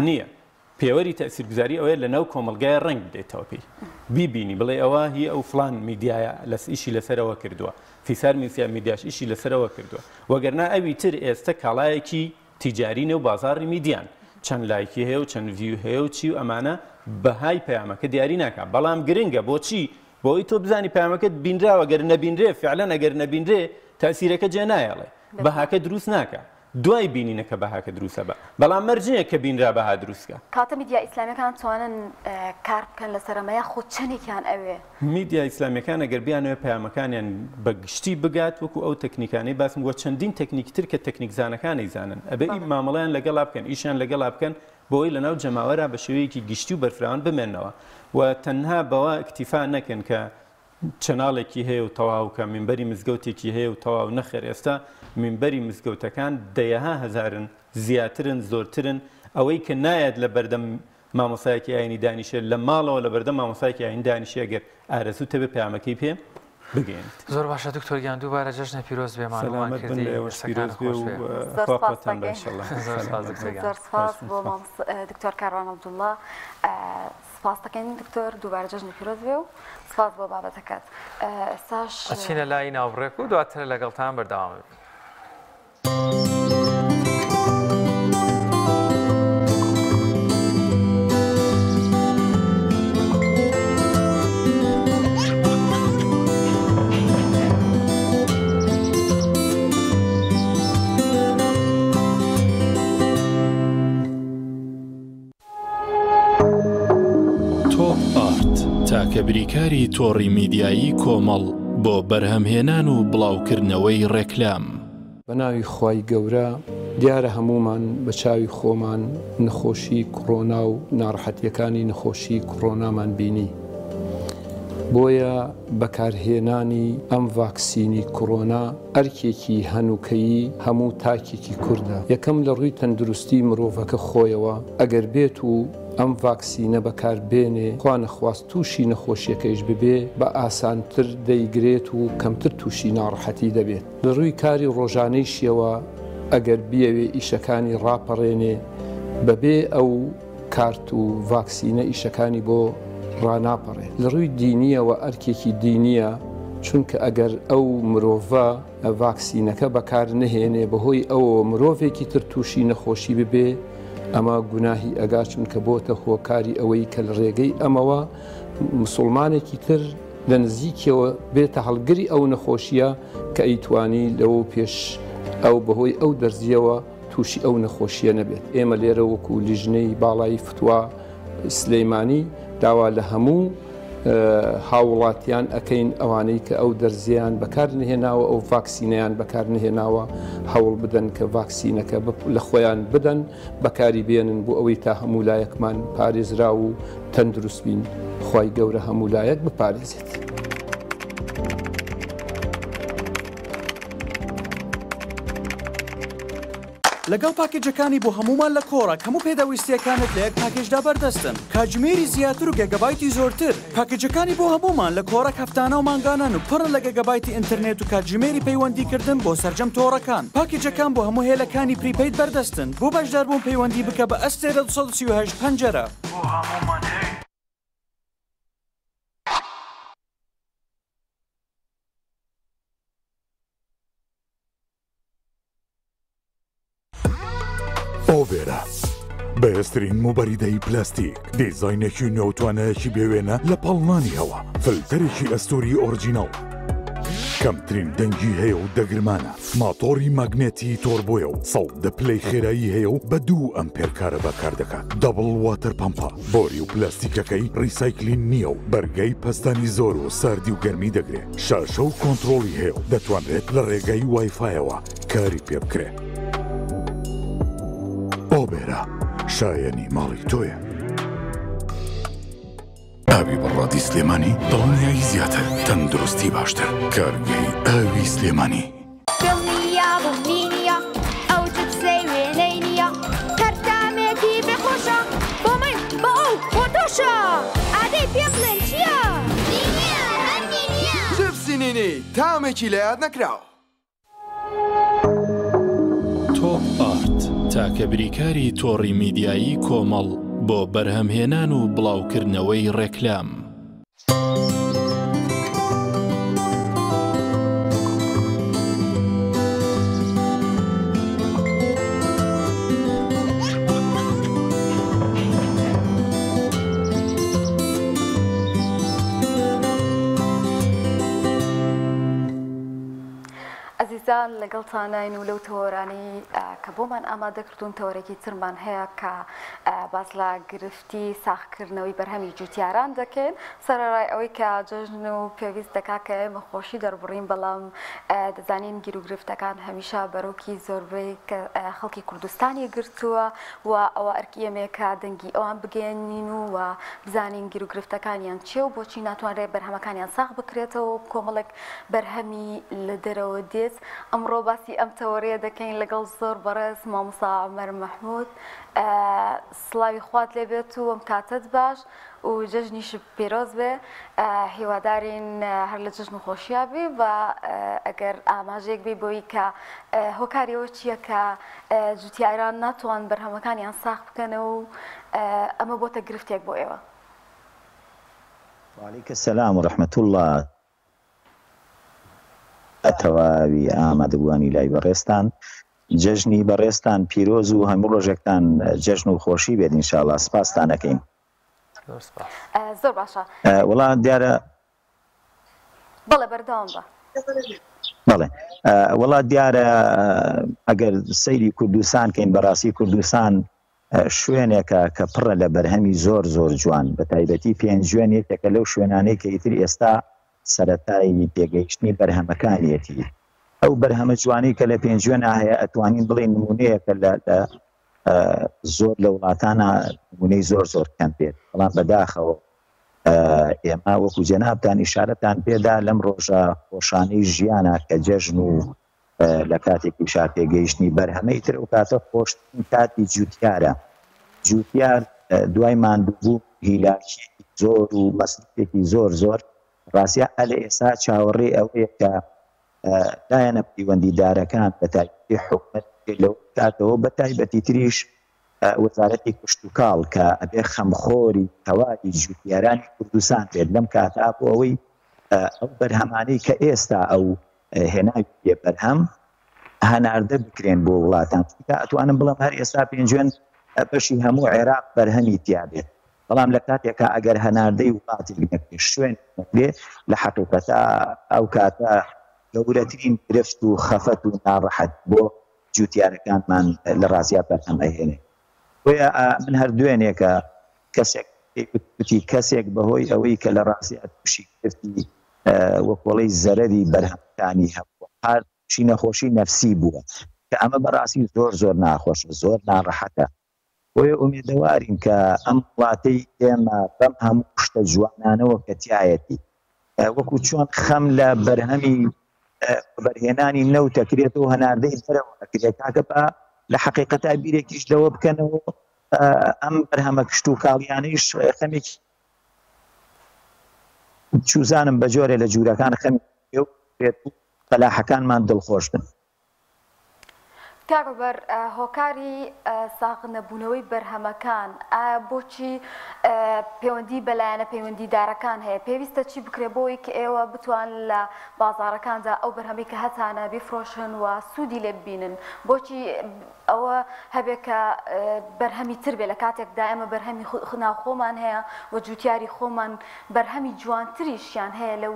نییە پێوەری تەئسیرگوزاری ئەوەیە لە ناو کۆمەلگای ڕنگ بدێتەوە پێی بیبینی بڵێ ئەوە هی ئەو فلان میدیایە ئیشی لەسەرەوە کردووە فیسار میدیاش ئیشی لەسەرەوە کردووە وەگەرنا ئەوی تر ئێستا کاڵایەکی تیجارینە و بازاڕی میدیان چەند لایکی هەیە و چەند ڤیو هەیە و چی و ئەمانە بەهای پەیامەکە دیاری ناکات بەڵام گرنگە بۆچی بۆی تۆ بزانی پەیامەکەت بینراوە گەر نەبینرێ فعلەن ئەگەر نەبینرێ تەئسیرەکە جێ نایەڵێ بەهاکە دروست ناکە دوای بینینە کە بەهاکە دروستە بە بەڵام مەرجەیە کە بینرا بەها دروستکە کاتە میدیا ئیسلامیەکان توانن کار بکەن لەسەرەمەیە خۆ چەندێکیان ئەوێ میدیا ئیسلامیەکان ئەگەر بیانەوە پەیامەکانیان بەگشتی بگات وەکو ئەو تەکنیکانەی باسم وە چەندین تەکنیکتر کە تەکنیکزانەکانی زانن ئەبێ مامەڵەیان لەگەڵا بکەن ئیشیان لەگەڵا بکەن بۆی لەناو جەماوەرە بە شێوەیەکی گشتی و بەرفراوان بمێنەوە و تەنها بەوە ئیکتیفا نەکەن کە چەناڵێکی هەیە و تەواو کە مینبەری مزگەوتێکی هەیە و تەواو نەخێر ئێستا مینبەری مزگەوتەکان دەیەها هەزارن زیاترن زۆرترن ئەوەی کە نایەت لە بەردەم مامۆسایەکی ئاینی دانیشێت لە ماڵەوە لە بەردەم مامۆسایەکی ئاینی دانیشێ ئەگەر ئارەزوو تەبێ پەیامەکەی پێ بگەین زۆر باشە دکتۆر گیان دووبارە جەژنە پیرۆز بێمانەوەمان کردی پیرۆز بێ و خواپاتان باشەڵڵا زۆر سپاس بۆ دکتۆر کاروان عەبدوڵڵا سپاس دەکەین دکتۆر دووبارە جەژنی پیرۆز بێ و سپاس بۆ بابەتەکەت ئێستاش ئەچینە لای ناوبڕێک و دواتر لەگەڵتان بەردەوام بێت تاکە بریکاری تۆڕی میدیایی کۆمەڵ بۆ بەرهەمهێنان و بڵاوکردنەوەی ڕێکلام بە ناوی خوای گەورە دیارە هەمومان بە چاوی خۆمان نەخۆشی کۆڕۆنا و ناڕەحەتیەکانی نەخۆشی کۆڕۆنامان بینی بۆیە بەکارهێنانی ئەم ڤاکسینی کۆڕۆنا ئەرکێکی هەنووکەیی هەموو تاکێکی کووردە یەکەم لە ڕووی تەندروستی مرۆڤەکە خۆیەوە ئەگەر بێت و ئەم ڤاکسینە بەکاربێنێ خوا نەخواست تووشی نەخۆشیەکەیش ببێ بە ئاسانتر دەیگرێت و کەمتر تووشی ناڕەحەتی دەبێت لە ڕووی کاری ڕۆژانەیشیەوە ئەگەر بیەوێ ئیشەکانی ڕاپەڕێنێ بەبێ ئەو کارت و ڤاکسینە ئیشەکانی بۆ ڕاناپەڕێت لە ڕووی دینیەوە ئەرکێکی دینیە چونکە ئەگەر ئەو مرۆڤە ڤاکسینەکە بەکار نهێنێ بەهۆی ئەوە مرۆڤێکی تر تووشی نەخۆشی ببێ ئەمە گوناهی ئەگا چونکە بۆتە هۆکاری ئەوەی کە لە ڕێگەی ئەمەوە مسلمانێکی تر لە نزیکەوە بێتە هەڵگری ئەو نەخۆشیە کە ئەیتوانی لەوە پێش ئەو بەهۆی ئەو دەرزیەوە تووشی ئەو نەخۆشیە نەبێت ئێمە لێرە وەکو لیژنەی باڵایی فتووە سلەیمانی داوا لە هەموو هاوڵاتیان ئەەکەین ئەوانەی کە ئەو دەرزیان بەکار نهێناوە ئەو ڤاکسینەیان بەکار نهێناوە هەوڵ بدەن کە ڤاکسینەکە لە خۆیان بدەن بەکاری بێنن بۆ ئەوەی تا هەموو لایەکمان پارێزرا و تەندروست بین خوای گەورە هەموو لایەک بپارێزێت. لەگەڵ پاکێجەکانی بۆ هەمومان لە کۆڕە هەموو پێداویستیەکانت لە یەک پاکێجدا بەردەستن کاتژمێری زیاتر و گەگەبایتی زۆرتر پاکێجەکانی بۆ هەمومان لە کۆڕە هەفتانە و مانگانن و پڕ لە گەگەبایتی ئینتەرنێت و کاتژمێری پەیوەندیکردن بۆ سەرجەم تۆڕەکان پاکێجەکان بۆ هەموو هێلەکانی پریپەید بەردەستن بۆ بەشداربوون پەیوەندی بکە بە ئەستێرە 238 پەنجەرە بۆ هەمومان هەیە. ئۆڤێرە بەهێزترین موبەریدەی پلاستیک دیزاینێکی نێوتوانەیەکی بێوێنە لە پەڵنانی هەوا فلتەرێکی ئەستوری ئۆرجینەڵ کەمترین دەنگی هەیە و دەگرمانە ماتۆری ماگنێتی تۆربۆیە و 110 پلەی خێرایی هەیە و بە 2 ئەمپێر کارە بەکار دەکات دەبڵ واتەر پەمپە بۆری و پلاستیکەکەی ڕیسایکلین نییە و بەرگەی پەستانی زۆر و ساردی و گەرمی دەگرێت شاشە و کۆنتڕۆڵی هەیە و دەتوانرێت لە ڕێگەی وایفایەوە کاری پێ بکرێت ئۆبێرا شایەنی ماڵی تۆیە ئاوی بەڕادی سلێمانی دڵنیایی زیاتر تەندروستی باشتر کارگەی ئاوی سلێمانی دڵنیا بوومینیە ئەو جبسەی وێنەی نییە کەرتامێکی بێخۆشە بۆ من بۆ ئەو بۆ تۆشە ئادەی پێم بڵێن چییە؟ جبسی نینی تامێکی لە یاد نەکراوە تۆپ ئارت تاکە بریکاری تۆڕی میدیایی کۆمەڵ بۆ بەرهەمهێنان و بڵاوکردنەوەی ڕێکلام. ئەزیزان لەگەڵتانین و لەو تۆرانی کە بۆمان ئامادەکردوون تەوەرێکی ترمان هەیە کە باز لە گرفتی ساختکردنەوەی بەرهەمی جوتیاران دەکەن سەرڕای ئەوەی کە جەژن و پێویست دەکا کە ئێمە خۆشی دەربڕین بەڵام دەزانین گیر و گرفتەکان هەمیشە بەرەوکی زۆربەی خەڵکی کوردستانی گرتووە و ئەوە ئەرکیەمێکە دەنگی ئەوان بگەێنین و بزانین گیر و گرفتەکانیان چێ و بۆچی ناتوانرێت بەرهەمەکانیان ساغ بکرێتەوە کۆمەڵێک بەرهەمی لە دەرەوە دێت ئەمڕۆ باسی ئەم تەوەریە دەکەین لەگەڵ زۆر بەڕێز مامۆستا عومەر مەحموود سڵاوی خوات لێبێت و ئەم کاتت باش و جەژنیش پیرۆز بێ هیوادارین هەر لە جەژن و خۆشیابی و ئەگەر ئاماژەیەک بێ بۆی کە هۆکاریەوە چییە کە جوتیاران ناتوان بەرهەمەکانیان ساخ بکەنەوە و ئەمە بۆتە گرفتێک بۆ ئێوە. وعلیکم السلام و رحمة الله ئەتەواوی ئامادەبووانی لای بەڕێستان جەژنی بەڕێستان پیرۆز و هەموو ڕۆژێکتان جەژن و خۆشی بێت ئینشاءالله سپاستان ئەەکەین زۆر باشە وەڵام دیارە بەڵێ بەردەوام بە بەڵێ وەڵات دیارە ئەگەر سەیری کوردستان کەین بەڕاستی کوردستان شوێنێکە کە پڕە لە بەرهەمی زۆر زۆر جوان بە تایبەتی پێنج شوێنێکێکە لەو شوێنانەی کە ئیتر ئێستا سەرەتایی پێگەیشتنی بەرهەمەکانیەتی ئەو بەرهەمە جوانی کە لە پێنجوێنە هەیە ئەتوانین بڵێ نمونەیەکە لە زۆر لە وڵاتانە نمونەی زۆر زۆر کەم پێت بەڵام بەداخەوە ئێمە وەکو جەنابتان ئیشارەتان پێدا لەم ڕۆژە خۆشانەی ژیانە کە جەژن و لە کاتێکی شار پێگەیشتنی بەرهەمەی تر و کاتە خۆشترین کاتی جوتیارە جوتیار دوای ماندووبوو هیلاکی زۆر و مەسلێکی زۆر زۆر ڕاستە لە ئێستا چاوەڕێ ئەوەیە کە لایەنە پەیوەندیدارەکان بە تایبەتی حکومەت لەو کاتەوە بە تایبەتی تریش وەزارەتی کشت و کاڵ کە ئەبێ خەمخۆری تەواوی جوتیارانی کوردستان بێت لەم کاتا بۆ ئەوەی ئەو بەرهەمانەی کە ئێستا ئەو هێناوی پێ بەرهەم هەناردە بکرێن بۆ وڵاتان ئەتوانم بڵم هەر ئێستا پێنجوێن بەشی هەموو عێراق بەرهەمی تیا بێت بەڵام لە کاتێکە ئەگەر هەناردەی وڵاتی بنەکرێت شوێن بێ لە حقیقەتە ئەو کاتە گەورەترین گرفت و خەفەت و ناڕەحەت بۆ جوتیارەکانمان لە ڕاستیا بەرهەم ئەهێنێ بۆیە من هەر دوێنێکە کەسێک بەهۆی ئەوەی کە لە ڕاستیا تووشی گرفتی وەکوڵی زەرەری بەرهەمەکانی هەبووە هەر چی نەخۆشی نەفسی بووە کە ئەمە بەڕاستی زۆر زۆر ناخۆشە زۆر ناڕەحەتە بۆیە ئومێدەوارین کە ئەم وڵاتەی ئێمە بەم هەموو شتە جوانانەوە کە تایەتی وەکو چۆن خەم لە بەرهەمی بەرهێنانی نەوت دەکرێتەوە هەناردەی بەرەوە دەکرێت کاکە بە لە حقیقەتا بیرێکیش لەوە بکەنەوە ئەم بەرهەمە کشت و کاڵیانەیش خەمێکی چوزانم بە جۆرێ لە جوورەکان خەمی بێت و فەلاحەکانمان دڵخۆش بن. کاکبەر هۆکاری ساغ نەبوونەوەی بەرهەمەکان بۆچی پەیوەندی بەلایەنە پەیوەندیدارەکان هەیە پێویستە چی بکرێ بۆی کە ئێوە بتوان لە بازاڕەکاندا ئەو بەرهەمەی کە هەتانە بیفرۆشن و سوودی لێ ببینن بۆچی ئەوە هەبێت کە بەرهەمی تر بێ لە کاتێکدا ئێمە بەرهەمی ناوخۆمان هەیە و جوتیاری خۆمان بەرهەمی جوانتریشیان هەیە لەو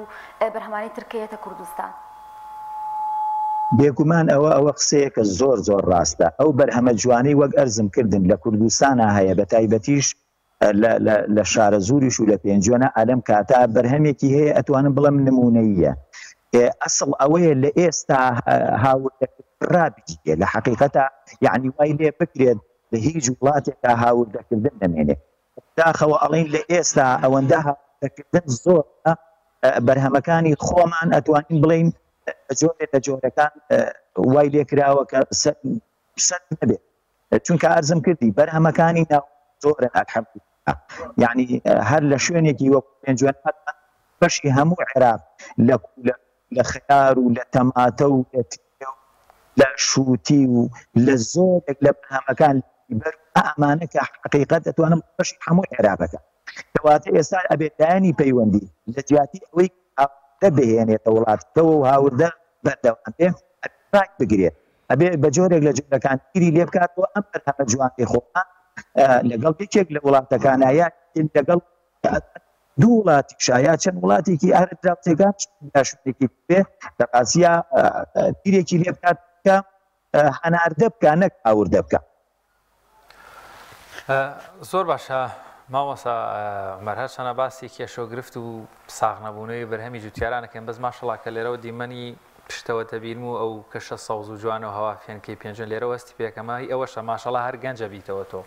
بەرهەمانی ترکەیەتە کوردستان. بێگومان ئەوە قسەیە کە زۆر ڕاستە ئەو بەرهەمە جوانەی وەک ئەرزم کردن لە کوردستانە هەیە بە تایبەتیش لە شارە زوریش و لە پێنجۆنە ئەلەم کاتا بەرهەمێکی هەیە ئەتوانم بڵم نمونەیە ئەسڵ ئەوەیە لە ئێستا هاوردەکردڕابیە لە حقیقەتە یعنی وای لێ بکرێت لە هیچ وڵاتێکا هاوردەکردن نمێنێ داخەوە ئەڵین لە ئێستا ئەوەندە هاوردەکردن زۆر بەرهەمەکانی خۆمان ئەتوانین بڵین جۆرێک لە جۆرەکان وای لێکراوە کە سەد نەبێت چونکە ئەرزم کردی بەرهەمەکانی ناو زۆرن ئەلحەمدولیلا یعنی هەر لە شوێنێکی وەکو پێنجوێنەوە بەشی هەموو عێراق لە خیار و لە تەماتە و لە شووتی و لە زۆرێک لە بەرهەمەکان بەر ئەمانە کە حقیقەت دەتوانم بەشی هەموو عێراقەکە کەواتە ئێستا ئەبێت لایەنی پەیوەندی لە جیاتی ئەوەی دەبهێنێتە وڵاتەوە و هاوردە بەردەوام بێ بگرێت ئەبێ بە جۆرێک لە جۆرەکان گیری لێ بکاتەوە ئەم بەرهەمە جوانی خۆمان لەگەڵ یەکێک لە وڵاتەکانایە لەگەڵ دوو وڵاتی شایە چەند وڵاتێکی ئارەدراوتێکان شوێنێکی بێ لە ئاسیا گیرێکی لێ بکات کە هەناردە بکە نەک ئاوردە بکە. زۆر باشە مامۆستا مەرهەر چەنە باسی کێشۆگرفت و ساغنەبوونەوەی بەرهەمی جوتیارانەکەن بەس ماشەڵا کە لێرەوە دیمەنی پشتەوە دەبین و ئەو کەشە سەوز و جوان و هەوا فێنکەی پێنجن لێرە وەستی پێکەمە ئەوەشە ماشەڵا هەر گەنجە بیتەوە تۆ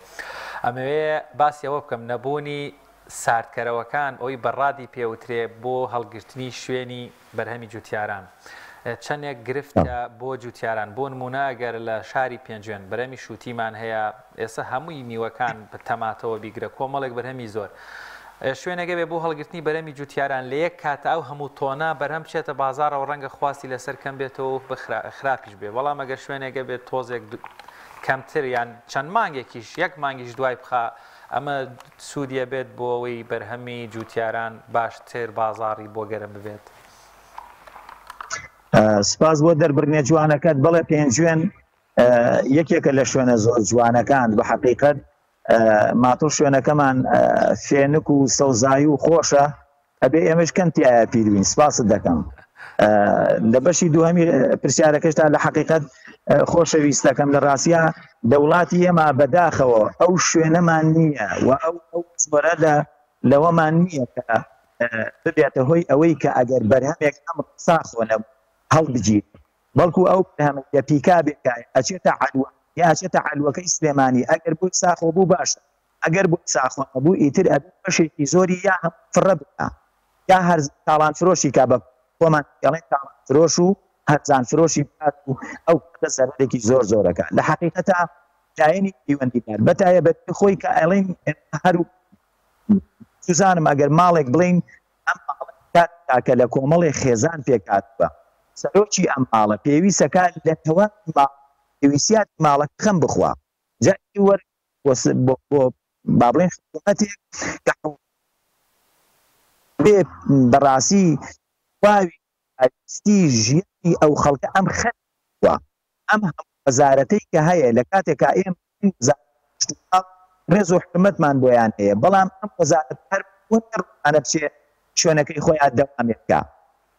ئەمەوێ باسی ئەوە بکەم نەبوونی ساردکەرەوەکان ئەوی بەڕادی پێوترێ بۆ هەڵگرتنی شوێنی بەرهەمی جوتیاران چەندێک گرفتە بۆ جوتیاران بۆ نمونە ئەگەر لە شاری پێنجوێن بەرهەمی شووتیمان هەیە ئێستا هەمووی میوەکان بە تەماتەوە بیگرە کۆمەڵێک بەرهەمی زۆر شوێنەگە بێ بۆ هەڵگرتنی بەرهەمی جوتیاران لە یەک کاتە ئەو هەموو تۆنا بەرهەم بچێتە بازارەوە ڕەنگە خواستی لەسەر کەم بێتەوە خراپیش بێ بەڵام ئەگەر شوێنێگە بێت تۆزێک کەمتر یان چەند مانگێکیش یەک مانگیش دوای بخا ئەمە سوودیە بێت بۆ ئەوەی بەرهەمی جوتیاران باشتر بازاڕی بۆ گەرم ببێت. سپاس بۆ دەربڕنێ جوانەکەت بەڵێ پێنجوێن یەکێکە لە شوێنە زۆر جوانەکان بە حقیقەت ماتۆ شوێنەکەمان فێنک و سەوزایی و خۆشە ئەبێ ئێمەش کەمتیایە پیروین سپاست دەکەم لە بەشی دووهەمی پرسیارەکەشتا لە حقیقەت خۆشەویستەکەم لە ڕاستیە دەوڵاتی ئێمە بەداخەوە ئەو شوێنەمان نییە و ئەو زۆرە لەوەمان نییە کە ببێتە هۆی ئەوەی کە ئەگەر بەرهەمێک ئەم ساخۆنە هەڵبگیت بەڵکو ئەو بەرهەمە پیکا بێت ئەچێتە عەلوە یا ئەچێتە عەلوەکەی سلێمانی ئەگەر بۆی ساخۆ بوو باشە ئەگەر بۆی ساخۆنە بوو ئیتر ئەبێ بەشێکی زۆری یا هەم فڕە بکە یا هەر تاڵان فرۆشی کا بە خۆمان ئەڵێن تاڵان فرۆش و هەرزان فرۆشی بات و ئەو سەرێکی زۆر زۆرەکە لە حقیقەتە لایەنی پەیوەندیدار بەتایە بە خۆی کە ئەڵێن هەر سوزانم ئەگەر ماڵێک بڵین ئەم کاکە لە کۆمەڵی خێزان پێکاتوە سەرۆکی ئەم ماڵە پێویستەکە لە تەوا پێویستیات ماڵەکە خەم بخوا جای وەر بۆ با بڵێن حکوومەتێک بێ بەڕاستی واوی ئەستی ژیانی ئەو خەڵکە ئەم خەوە ئەم وەزارەتەی کە هەیە لە کاتێکا ئێمە ڕێز و حکومەتمان بۆیان هەیە بەڵام ئەم وەزارەت هەر ڕوانە بچێ شوێنەکەی خۆیان دەوامێتکە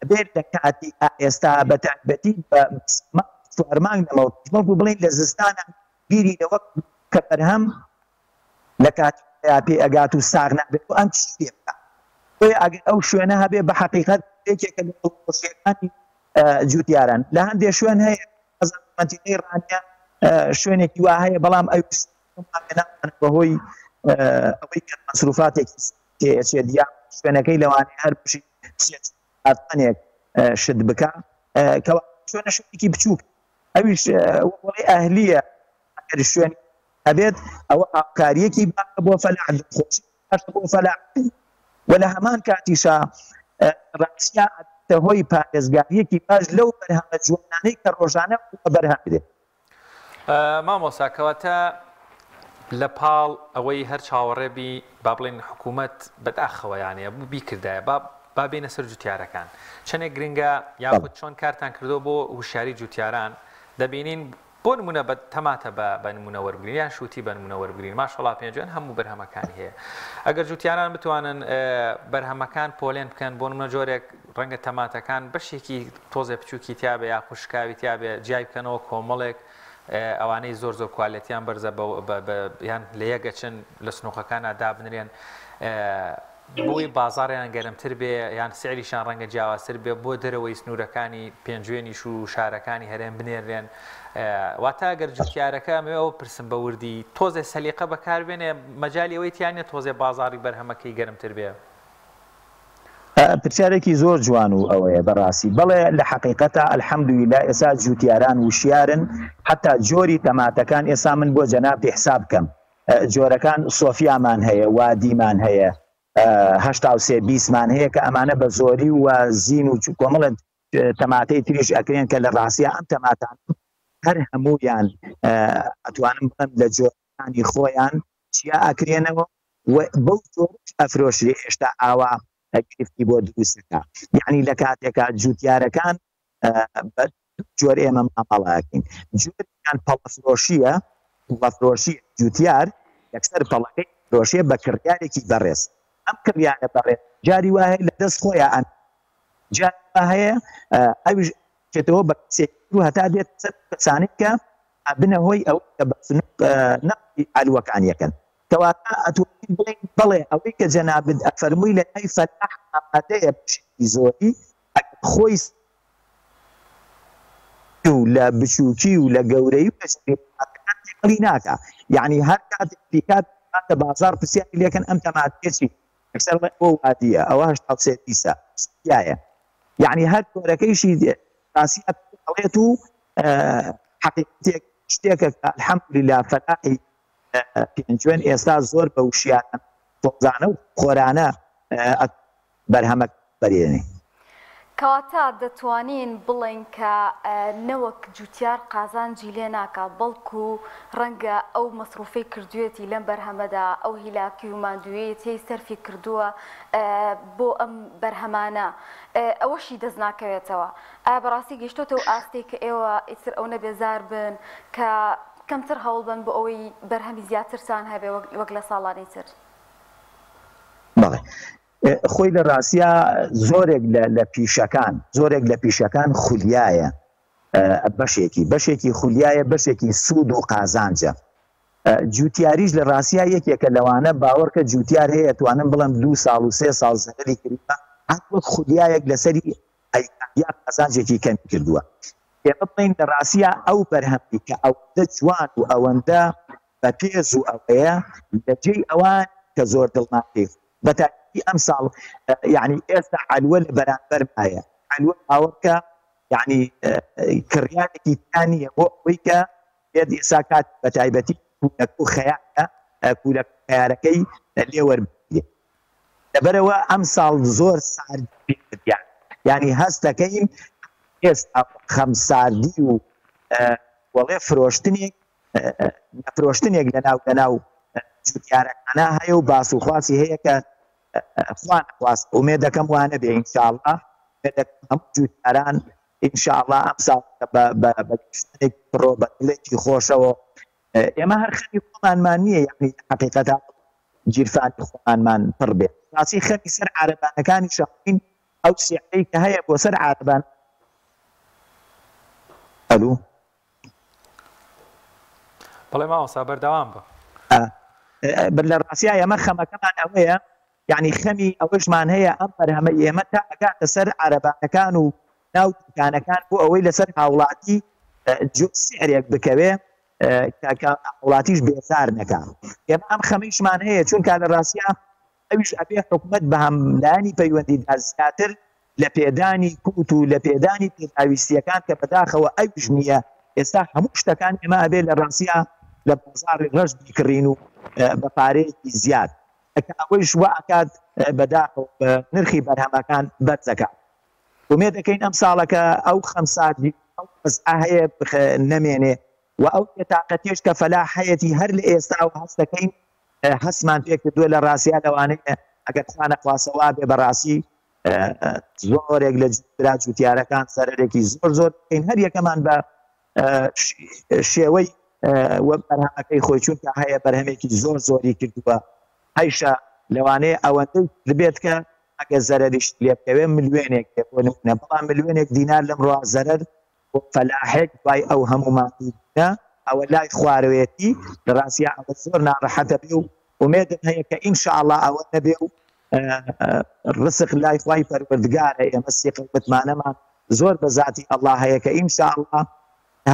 بێت لە کاتی ئێستا بە تایبەتی فەرمان نەمەوە بڵین لە زستانە بیری لەوە کە بەرهەم لە کاتی پێ ئەگات و ساغ نابێت و ئەم چی پێ بکات ئەگەر ئەو شوێنە هەبێ بە حقیقەت یەکێکە لە خۆشیەکانی جوتیاران لە هەندێک شوێن هەیە مەدینەی ڕانیا شوێنێکی وا هەیە بەڵام ئەو بەهۆی ئەوەی کە مەسروفاتێکی تێچێ دیا شوێنەکەی لەوانەیە هەر بشی ئاتانێک شت بکە کەوا شوێنە شوێنێکی بچووک ئەویش وەڵی ئەهلیە ئەگەر شوێنی هەبێت ئەوە ئاکاریەکی بۆ فەلاح خۆشی بۆ فەلاح و لە هەمان کاتیشا ڕاستیا هۆی پارێزگاریەکی باش لەو بەرهەمە جوانانەی کە ڕۆژانە بەرهەم بدێت. مامۆستا کەواتە لە پاڵ ئەوەی هەر چاوەڕێبی با بڵێن حکوومەت بەداخەوە یانەیە بوو بیکردایە با بینە سەر جوتیارەکان چەندێک گرنگە یاخود چۆن کارتان کردو بۆ وشاری جوتیاران دەبینین بۆ نمونە بە تەماتە بە نمونە وەرگرین یان شووتی بە نمونە وەرگرین ماشەڵا پێنجوێن هەموو بەرهەمەکانی هەیە ئەگەر جوتیاران بتوانن بەرهەمەکان پۆلێن بکەن بۆ نمونە جۆرێک ڕەنگە تەماتەکان بەشێکی تۆزێ بچووکی تیابێ یا خوشکاوی تیابێ جای بکەنەوە کۆمەڵێک ئەوانەی زۆر کوالیتیان بەرزە یان لە یەکەچن لە سنووقەکانە دابنرێن بۆی بازاڕیان گەرمتر بێ یان سعریشان ڕەنگە جیاوازتر بێ بۆ دەرەوەی سنوورەکانی پێنجوێنیش و شارەکانی هەرێن بنێرێن واتە ئەگەر جوتیارەکە ئەوە پرسم بە وردی تۆزێ سەلیقە بەکاربێنێ مەجای ئەوەی تیانە تۆزێ بازاڕی بەرهەمەکەی گەرمتر بێ پرسیارێکی زۆر جوان و ئەوەیە بەڕاستی بەڵێ لە حقیقەتە ئەلحەمدولیلا ئێستا جوتیاران وشیارن حتا جۆری تەماتەکان ئێستا من بۆ جەنابی حساب بکەم جۆرەکان سۆفیامان هەیە وادیمان هەیە 1920 مان هەیە کە ئەمانە بە زۆری و زین و کۆمەڵە تەماتەی تریش ئەکرێن کە لە ڕاستیە ئەم تەماتان هەر هەموویان ئەتوانم بڵم لە جۆرەکانی خۆیان چیا ئەکرێنەوە و بەو جۆرش ئەفرۆشرێ هێشتا ئاوا گرفتی بۆ دروستەکە یعنی لە کاتێکە جوتیارەکان جۆر ئێمە ماڵاکەین جۆریان پەڵەفرۆشیە پەڵەفرۆشی جوتیار یەکسەر پەڵەکەی فرۆشیە بە کڕیارێکی بەڕێز ئەم کڕیانە بەڕێز جاری وایە لە دەست خۆیان ئەن جاری هەیە ئەویش چێتەوە بە کەسێکی هەتا دێت سەر کەسانی کە بنە هۆی ئەو کە بە نەقی ئالوەکانیەکەن کەواتە ئەتوانین بڵێن بەڵێ ئەوەی کە جەنابت ئەفەرمووی لە ناوی فەلاح ئامادەیە بشێکی زۆری خۆی و لە بچووکی و لە گەورەی و لەی ناکە یعنی هەر کاتێک پیکات کاتە بازار پرسیاری لێکن ئەم تەماتێکی ئەکسەر بۆ وادیە ئەوە 1920 یعنی هەر جۆرەکەیشی ڕاستیات ئەڵێت و حقیقەتێک شتێکە کە الحەمدوللا فەلاحی پێنجوێن ئێستا زۆر بە وشیانە تۆزانە و خۆرانە بەرهەمە بەرێنێ کەواتە دەتوانین بڵێن کە نەوەک جوتیار قازانجی لێ ناکە بەڵکو ڕەنگە ئەو مەسروفەی کردوێتی لەم بەرهەمەدا ئەو هیلاکی و ماندوویەتی سەرفی کردووە بۆ ئەم بەرهەمانە ئەوەشی دەست ناکەوێتەوە ئایا بەڕاستی گەیشتۆتەوە ئاستی کە ئێوە ئیتر ئەو نەبێزار بن کە کەمتر هەوڵ بن بۆ ئەوەی بەرهەمی زیاترتان هەبێ وەک لە ساڵانی تر خۆی لە ڕاستیە زۆرێک لە پیشەکان خولیایە بەشێکی خولیایە بەشێکی سوود و قازانجە جوتیاریش لە ڕاستیە یەکێکە لەوانە باوەڕکە جوتیار هەیە توانم بڵم 2 ساڵ و 3 ساڵ زەری کردوە هەر خولیایەک لەسەری یا قازانجێکی کەمی کردووە ئێمە بڵین لە ڕاستیە ئەو بەرهەمی کە ئەوەندە جوان و ئەوەندە بە پێز و ئەوەیە لەجێی ئەوان کە زۆر دڵناکەی بەتاکیدی ئەم ساڵ یعنی ئێستا حەلوە لە بەرامبەر مایە حەلوە ئاوەکە یعنی کڕیانێکی تانیە بۆ ئەوەی کە پێت ئێستا کات بە تایبەتی کولەک و خەیارە کولەک خەیارەکەی لێ وەربگرێ لەبەرەوە ئەم ساڵ زۆر ساردی پێکردیان یعنی هەستەکەین ئێستا خەمساردی و وەڵێ فرۆشتنێک لەناو جوتیارەکانە هەیە و باسوخواسی هەیە کە خوان خواست ئومێ دەکەم وانە بێ ئینشاءڵڵا هەموو جوتیاران ئینشاءڵڵا ئەم ساڵ بەشتێک بڕۆ بە دڵێکی خۆشەوە ئێمە هەر خەمی خۆمانمان نییە یعنی حقیقەتا جیرفانی خۆمانمان پڕ بێت ڕاستی خەمی سەر عارەبانەکانی شەقین ئەو سیحەی کە هەیە بۆ سەر عارەبان ئەلو بەڵێ ماوەسا بەردەوام بە لە ڕاستیە ئێمە خەمەکەمان ئەوەیە یعنی خەمی ئەوەشمان هەیە ئەم بەرهەمە ئێمە تا ئەگاتە سەر عارەبانەکان و ناو دوکانەکان بۆ ئەوەی لەسەر هاوڵاتی سعرێک بکەوێ کە هاوڵاتیش بێزار نەکات ئێمە ئەم خەمیشمان هەیە چونکە لە ڕاستیە ئەویش ئەبێ حکومەت بە هەملایانی پەیوەندیدا زیاتر لە پێدانی کووت و لە پێدانی پێداویستیەکان کە بەداخەوە ئەویش نییە ئێستا هەموو شتەکان ئێمە ئەبێ لە ڕاستیە لە بازاڕی ڕەش بیکڕین و بە پارەیەکی زیاد ئەوەیش وا ئەکات بەداخەوە بە نرخی بەرهەمەکان بەرزەکات ومێ دەکەین ئەم ساڵەکە ئەو خەمساردی ئەو قەزعە هەیە نەمێنێ و ئەو تااقەتێش کە فەلاح هەیەی هەر لە ئێستا و هەست دەکەین هەستمان پێ کردووە لە ڕاستیە لەوانەیە ئەگەر خوانە خواسەوا بێ بەڕاستی زۆرێک لە جوتیارەکان سەرێکی زۆر بکەین هەر یەکەمان بە شێوەی وە بەرهەمەکەی خۆی چونکە هەیە بەرهەمێکی زۆری کردووە هەیشە لەوانەیە ئەوەندەی بێت کە ئەگە زەرریش لێبکەوێ ملیێنێک نە بەڵام ملیێنێک دینار لەمڕۆ زەرەر فەلاحێک دوای ئەو هەمومانە ئەوە لای خوارەوێتی لە ڕاستیە ئەوە زۆر ناڕەحەتە بێ و ومێدن هەیە کە ئینشاءالله ئەوە نەبێ و ڕسق لای خوای پەروەردگارە ئێمە سێقەوتمانەمان زۆر بە ذاتی ئەڵڵا هەیە کە ئینشاءالله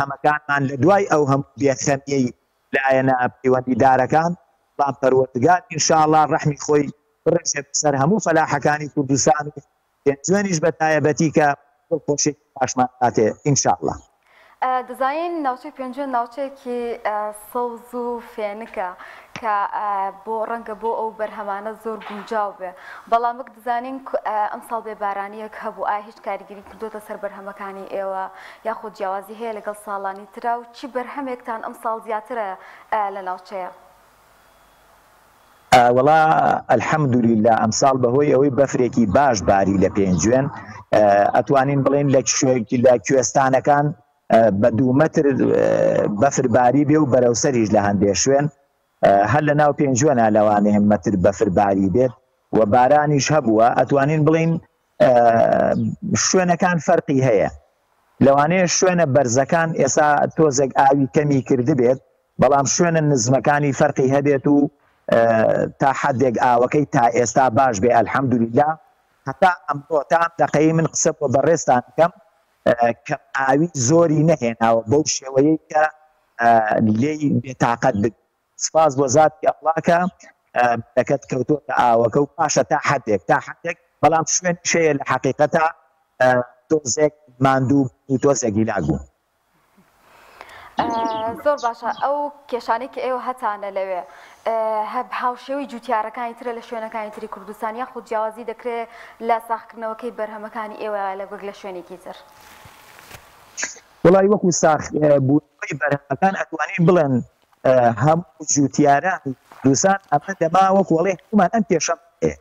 هەمەکانمان لە دوای ئەو هەموو بێخەمیەی لایەنە پەیوەندیدارەکان بەڵام پەروەردگار ئینشاءالله ڕەحمی خۆی بڕێژێت سەر هەموو فەلاحەکانی کوردستان و پێنجوێنیش بە تایبەتی کە خۆشێکی باشمان هاتێ ئینشاءالله. دەزانین ناوچەی پێنجوێن ناوچەیەکی سەوز و فێنکە کە بۆ ڕەنگە بۆ ئەو بەرهەمانە زۆر گونجاو بێ بەڵام وەک دەزانین ئەمساڵ بێبارانیەک هەبوو ئایا هیچ کاریگەری کردوتە سەر بەرهەمەکانی ئێوە یاخود جیاوازی هەیە لەگەڵ ساڵانی ترا و چی بەرهەمێکتان ئەمساڵ زیاترە لە ناوچەیە؟ وەڵا ئەلحەمدولیلا ئەمساڵ بەهۆی ئەوەی بەفرێکی باش باری لە پێنجوێن ئەتوانین بڵێن لە کوێستانەکان بە 2 مەتر بەفرباری بێ و بەرەوسەریش لە هەندێک شوێن هەر لە ناو پێنجوێنە لەوانەیە مەتر بەفرباری بێت و بارانیش هەبووە ئەتوانین بڵین شوێنەکان فەرقی هەیە لەوانەیە شوێنە بەرزەکان ئێستا تۆزێک ئاوی کەمی کرد بێت بەڵام شوێنە نزمەکانی فەرقی هەبێت و تا حدێک ئاوەکەی تا ئێستا باش بێ ئەلحەمدولیلا هەتا ئەمڕۆ تا ئەم دەقەی من قسە بۆ بەڕێستان بکەم کە ئاوی زۆری نەهێناوە بەو شێوەیەی کە لێی بێتاقەت بێت سپاس بۆ زاتی ئەڵڵاکە دەکەت کەوتۆتە ئاوەکە و پاشە تا حدێک بەڵام شوێن شەیە لە حەقیقەتە تۆزێک ماندوو و تۆزێکی لاگوو. زۆر باشە ئەو کێشانەی کە ئێوە هەتانە لەوێ هەب هاوشێوی جوتیارەکانی ترە لە شوێنەکانی تری کوردستان یاخود جیاوازی دەکرێت لە ساختکردنەوەکەی بەرهەمەکانی ئێوە لە شوێنێکی تر؟ وڵی وەکو ساختبوونەوەی بەرهەمەکان ئەتوانین بڵێن هەموو جوتیارانی کوردستان ئەمە دەما وەکو وەڵێ هەمومان ئەم کێشەم هەیە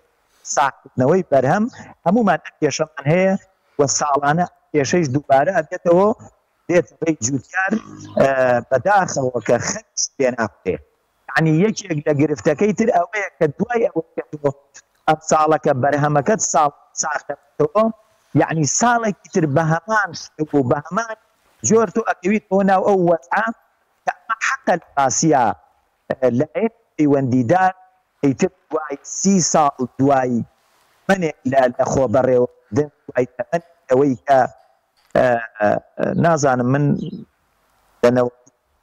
ساختکردنەوەی بەرهەم هەمومان ئەم کێشەمان هەیە و ساڵانە کێشەیش دووبارە ئەبێتەوە دێتەوەی جوتیار بەداخەوە کە خەرج پێناکرێ یعنی یەکێک لە گرفتەکەی تر ئەوەیە کە دوای ئەوە ئەم ساڵەکە بەرهەمەکەت ساختەوە یعنی ساڵێکی تر بە هەمان و بە هەمان جۆر تۆ ئەکەویت بۆ ناو ئەو وەزعە کە ئەمە حەقە لە ڕاستیە لایەن پەیوەندیدار ئەیتر دوای 30 ساڵ دوای منێک لە خۆبەڕێوەدن دوای تەمەن ئەوەی کە نازانم من لەنەوە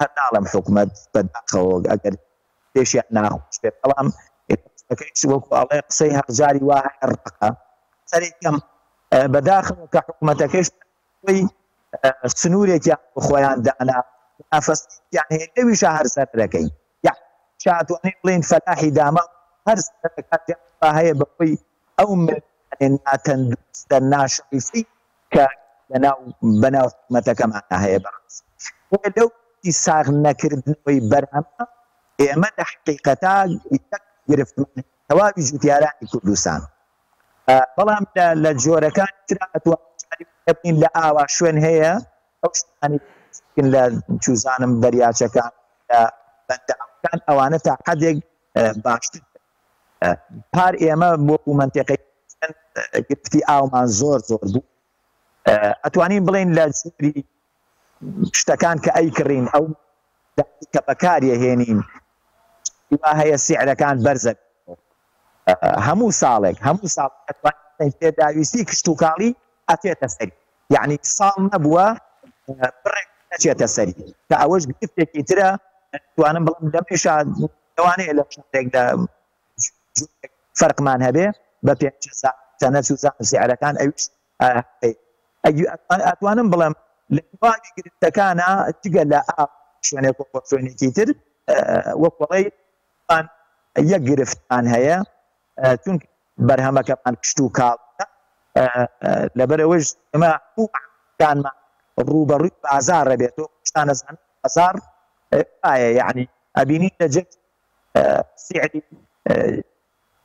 هەر ناڵم حکومەت بەداخەوە ئەگەر پێشیان ناخۆش بێت بەڵام وەکو ئەڵێ قسەی هەرجاری وا هەرڕقە سەرێکم بەداخەوە کە حکومەتەکەش سنوورێکیان خۆیان دانا ئەفەستیان هەیە لەویشە هەر سەرەکەی شاتوانین بڵین فەلاحی داما هەر سەرەکاتیان هەیە بەخۆی ئەو ناتەندروستە ناشریفی کە بەناو حکومەتەکەمان هەیە بەڕاست لەو ساغ نەکردنەوەی بەرهەمە ئێمە لە حقیقەتا گرفتمان تەواوی جوتیارانی کوردستان بەڵام لە جۆرەکان ترا ئەتوانین لە ئاوا شوێن هەیە ئەو شتانی لە چوزانم دەریاچەکان لە بەندەکان ئەوانە تا حدێک باشتر پار ئێمە بۆ منتیقەی گرفتی ئاومان زۆر بوو ئەتوانین بڵێن لە جوری شتەکان کە ئەیکڕین ئەو کە بەکاریە هێنین هەیە سیعرەکان بەرزە هەموو ساڵێک پێداویستی کشت و کاڵی ئەتێتە سەری یعنی ساڵ نەبووە بڕێک نەچێتە سەری کە ئەوەش گرفتێکی ترە توانم بڵم لەمێشا لەوانەیە لە شتێک لە فەرقمان هەبێ بە پێ چەنە چوزان سیعرەکان ئەویش ئەتوانم بڵم لە دوای گرفتەکانە جگە لە شوێنێک شوێنێکی تر وەکوڵی یەک گرفتان هەیە چونکە بەرهەمەکەمان کشت و کاڵ لەبەرەوەش ئەمە حکومەتەکانمان ڕوبەڕووی بازاڕە بێت و شتانە زان بازار ئایا یعنی ئەبینی لەجێ سیعری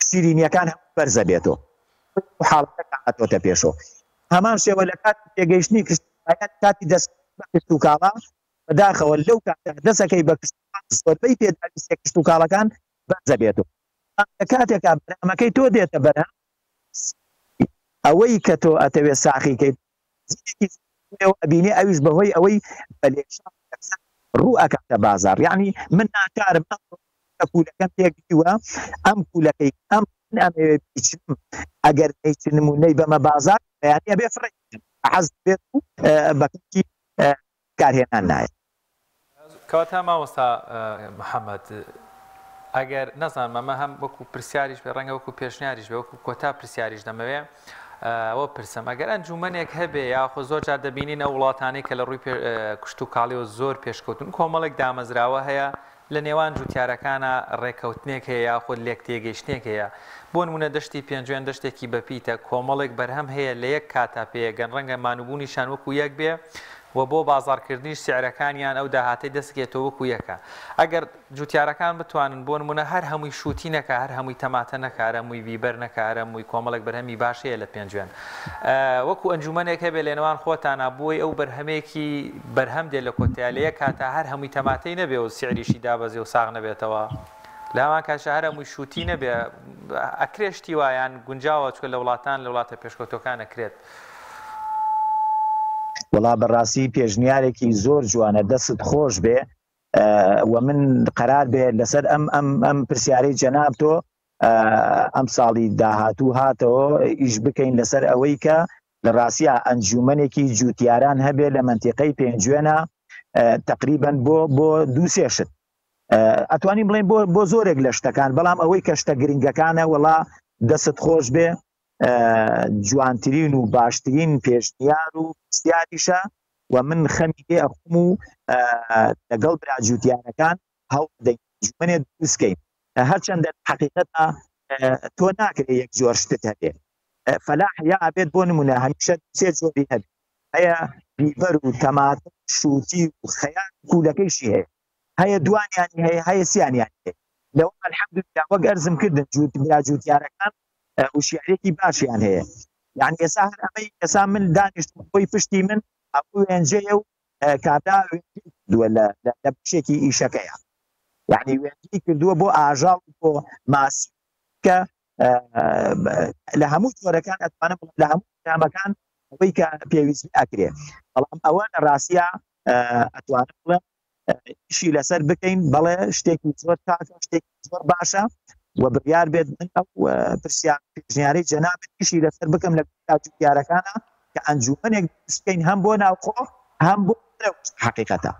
سیرینیەکان هەموو بەرزە بێتەوە حاڵەتەکە هاتۆتە پێشەوە هەمان شێوە لە کاتی تێگەیشتنی کاتی دەست کشت و کاڵە بەداخەوە لەو دەسەکەی بە زۆربەی پێداویستە کشت و کاڵەکان بەرزە بێتەوە کاتێکا بەرهەمەکەی تۆ دێتە بەرهەم ئەوەی کە تۆ ئەتەوێت ساخیکەیت ئەبینێ ئەویش بەهۆی ئەوەی بەلێشان ڕوو ئەکاتە بازار یعنی من ناکارم پولەکەم پێکیوە ئەم پولەکەی ئەم ئەمەوێتم ئەگەر نەیچنمونەی بەمە بازار بەیانە بێ فڕێ حەز بێت و بەکەکی کارهێنان نایە کەواتە مامۆستا محەممەد ئەگەر نەزانم ئەمە هەم وەکو پرسیاریش بێ ڕەنگە وەکو پێشنیاریش بێ وەکو کۆتا پرسیاریش دەمەوێ ئەوە پرسم ئەگەر ئەنجومەنێک هەبێ یاخۆ زۆر جار دەبینینە وڵاتانەی کە لە ڕووی کوشت و کاڵیەوە زۆر پێشکەوتن کۆمەڵێک دامەزراوە هەیە لە نێوان جوتیارەکانە ڕێکەوتنێک هەیە یاخۆ لێک تێگەیشتێک هەیە بۆ نمونە دەشتی پێنجوێن دەشتێکی بەپیتە کۆمەڵێک بەرهەم هەیە لە یەک کاتا پێگەن ڕەنگە مانوبوونیشان وەکو یەک بێ و بۆ بازارکردنیش سیعرەکانیان ئەو داهاتەی دەستگێتەوە وەکو یەکە ئەگەر جوتیارەکان بتوانن بۆ نمونە هەر هەمووی شووتی نەکە هەر هەمووی تەماتە نەکارە مووی بیبەر نەکارە مووی کۆمەڵێک بەرهەمی باشەیە لە پێنجوێن وەکو ئەنجومەنێک هەبێ لە نێوان خۆتانە بۆی ئەو بەرهەمێکی بەرهەم دێ لە کۆتیا لە یەک کاتە هەر هەمووی تەماتەی نەبێ و سیعریشی دابەزێ و ساغ نەبێتەوە لامان کاشە هەر هەمووی شووتی نەبێ ئەکرێشتی وایان گونجاوە چکە لە وڵاتان لە وڵاتە پێشکەوتەکان ئەکرێت وڵا بەڕاستی پێشنیارێکی زۆر جوانە دەست خۆش بێ و من قەرار بێ لەسەر ئەم پرسیارەی جەناب تۆ ئەم ساڵی داهاتوو هاتەوە ئیش بکەین لەسەر ئەوەی کە لە ڕاستیە ئەنجومەنێکی جوتیاران هەبێ لە منتیقەی پێنجوێنە تقریبەن بۆ دووسێ شت ئەتوانین بڵێن بۆ زۆرێک لە شتەکان بەڵام ئەوەی کە شتە گرنگەکانە وڵا دەست خۆش بێ جوانترین و باشترین پێشنیار و پرسیاریشە و من خەمی لێ ئەخوم و لەگەڵ برا جوتیارەکان هەوڵدەینجومەنێ دروستکەین هەرچەندە حقیقەتە تۆ ناکرێت یەک جۆر شتت هەبێ فەلاح یا ئابێت بۆ نمونە هەمیشە سێ جۆری هەبێ هەیە بیبەر و تەماتە شووتی و خەیان کوولەکەیشی هەیە هەیە دوانیانی هەیە هەیە سیانیان هەیە لەوە الحەمدولله وەک ئەرزم کردن برا جوتیارەکان وشیارێکی باشیان هەیە یعنی ئێستا هەر ئەمەی ئێستا من دانیشتم خۆی پشتی من ئەو وێنجەیە و کابرا کردووە لە بشێکی ئیشەکەیە یعنی وێنجی کردووە بۆ ئاژاڵ بۆ ماسی کە لە هەموو جۆرەکان ئەتوانم لە هەموو نامەکان ئەوەی کە پێویستی ئەکرێ بەڵام ئەوە لە ڕاستیە ئەتوانم بڵێم ئیشی لەسەر بکەین بەڵێ شتێکی زۆر تاکە شتێکی زۆر باشە و بڕیار بێت من ئەو پێشنیارەی جەناب ئیشی لەسەر بکەم لە جوتیارەکانە کە ئەنجومەنێک دروستکەین هەم بۆ ناوخۆ هەم بۆ حقیقەتە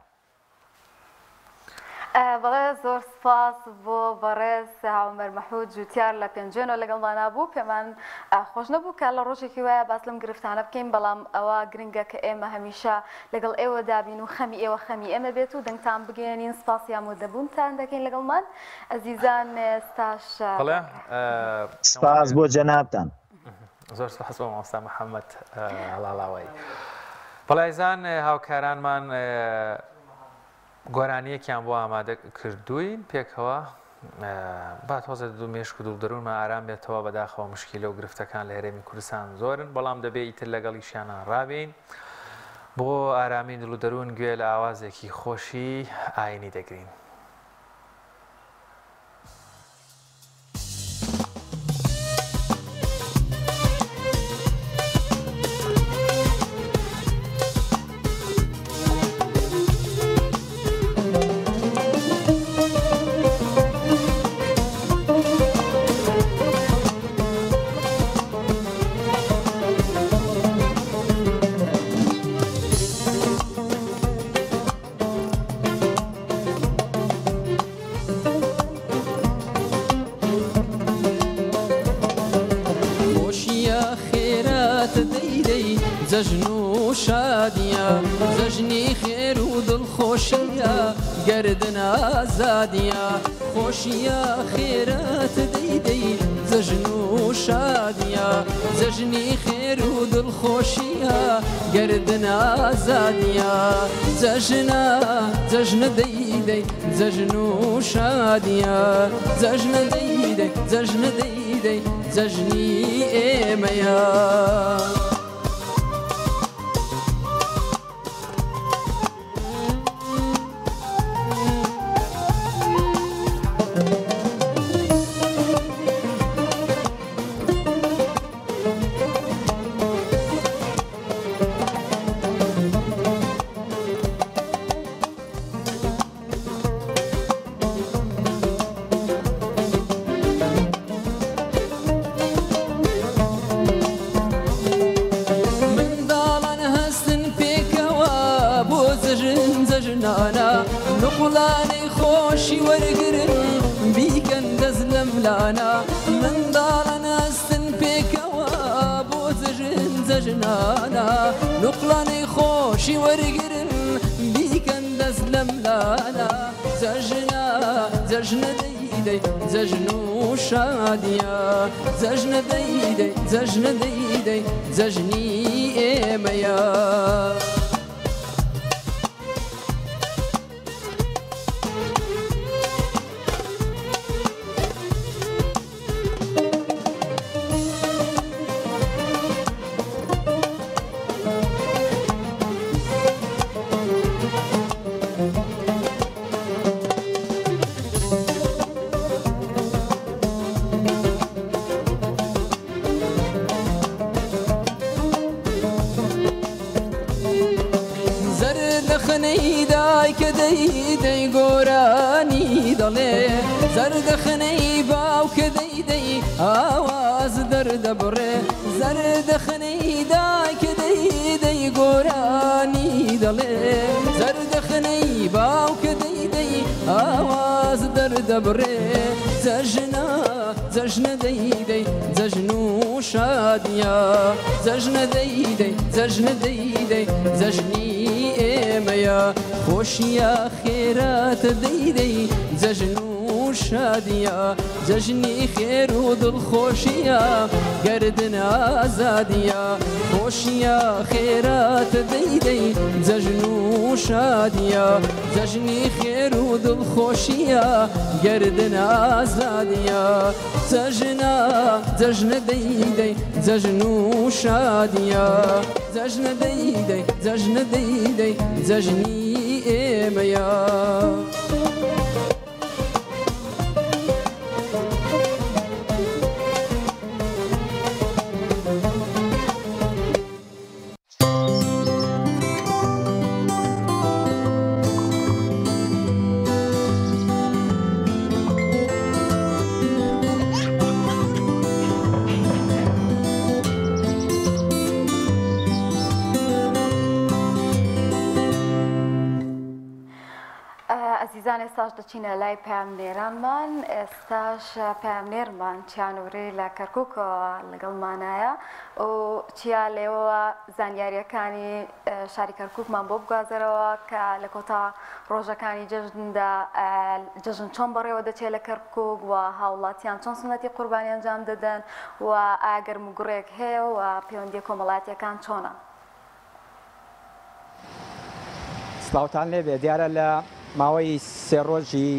بەڵێ زۆر سپاس بۆ بەڕێز هاومەر مەحموود جوتیار لە پێنجێنەوە لەگەڵمانە بوو پێمان خۆش نەبوو کە لە ڕۆژێکی وایە باس لەم گرفتانە بکەین بەڵام ئەوە گرنگە کە ئێمە هەمیشە لەگەڵ ئێوە دابین و خەمی ئێوە خەمی ئێمە بێت و دەنگتان بگەێنین سپاسی ئامادەبوونتان دەکەین لەگەڵمان ئەزیزان ئێستاش سپاس بۆ جەنابتان زۆر سپاس بۆ مامۆستا محەممەد هەڵاڵاوایی بەڵایزان هاوکارانمان گۆرانیەکیان بۆ ئامادە کردوین پێکەوە با تۆزە دوو مێشک و دڵدەروونمە ئارام بێتەوە بەداخەوە مشکیلە و گرفتەکان لە هێرێمی کوردستان زۆرن بەڵام دەبێ ئیتر لەگەڵیشیانە ڕابین بۆ ئارامین دڵ و دەروون گوێ لە ئاوازێکی خۆشی ئاینی دەگرین. زەژن و شادیە زەژنی خێر و دڵخۆشیە گەردن ئازادیە خۆشیە خێرەت دەیدەی زەژن و شادیە زەژنی خێر و دڵخۆشیە گەردن ئازادیە زەژنە زەژنە دەیدەی زەژن و شادیە زەژنە دەیدەی زەژنە دەیدەی زەژنی ئێمەیە لانا نقڵانەی خۆشی وەرگرن بیکەن دەست لە ملانا منداڵە ئەستن پێکەوە بۆ جەژن جەژنانە نقڵانەی خۆشی وەرگرن بیکەن دەست لە ملانا جەژنە جەژنە دەیدەی جەژن و شادیە جەژنە دەیدەی جەژنە دەیدەی جەژنی ئێمەیە زەردەخەنەی دایکە دەیدەی گۆرانی دەڵێ زەردەخەنەی باوکە دەیدەی ئاواز دەردەبڕێ زەردەخەنەی دایکە دەیدەی گۆرانی دەڵێ زەردەخەنەی باوکە دەیدەی ئاواز دەردەبڕێ جەژنە جەژنە دەیدەی جەژن و شادیە جەژنە دەیدەی جەژنە دەیدەی جەژنی ئێمەیە خۆشیە خێراتە دەیدەی جەژن و شادیە جەژنی خێر و دڵخۆشیە گەردن ئازادیە خۆشیە خێراتە دەیدەی جەژن و شادیە جەژنی خێر و دڵخۆشیە گەردن ئازادیە جەژنە جەژنە دەیدەی جەژن و شادیە جەژنە دەیدەی جەژنە دەیدەی جەژنی ئێمەیە ئەزیزان ئێستاش دەچینە لای پامنێرانمان ئێستاش پامنێرمان چیانوری لە کەرکووکەوە لەگەڵمانایە و چیا لێەوە زانیاریەکانی شاری کەرکووکمان بۆ بگوازەرەوە کە لە کۆتا ڕۆژەکانی جەژندا جەژن چۆن بەڕێوە دەچێت لە کەرکووک و هاوڵاتیان چۆن سنەتی قوربانی ئەنجام دەدەن و ئاگەرم و گوڕێک هەیە و پەیوەندی کۆمەڵاتیەکان چۆنە. سلااوتان لێبێ دیارە لە ماوەی سێ ڕۆژی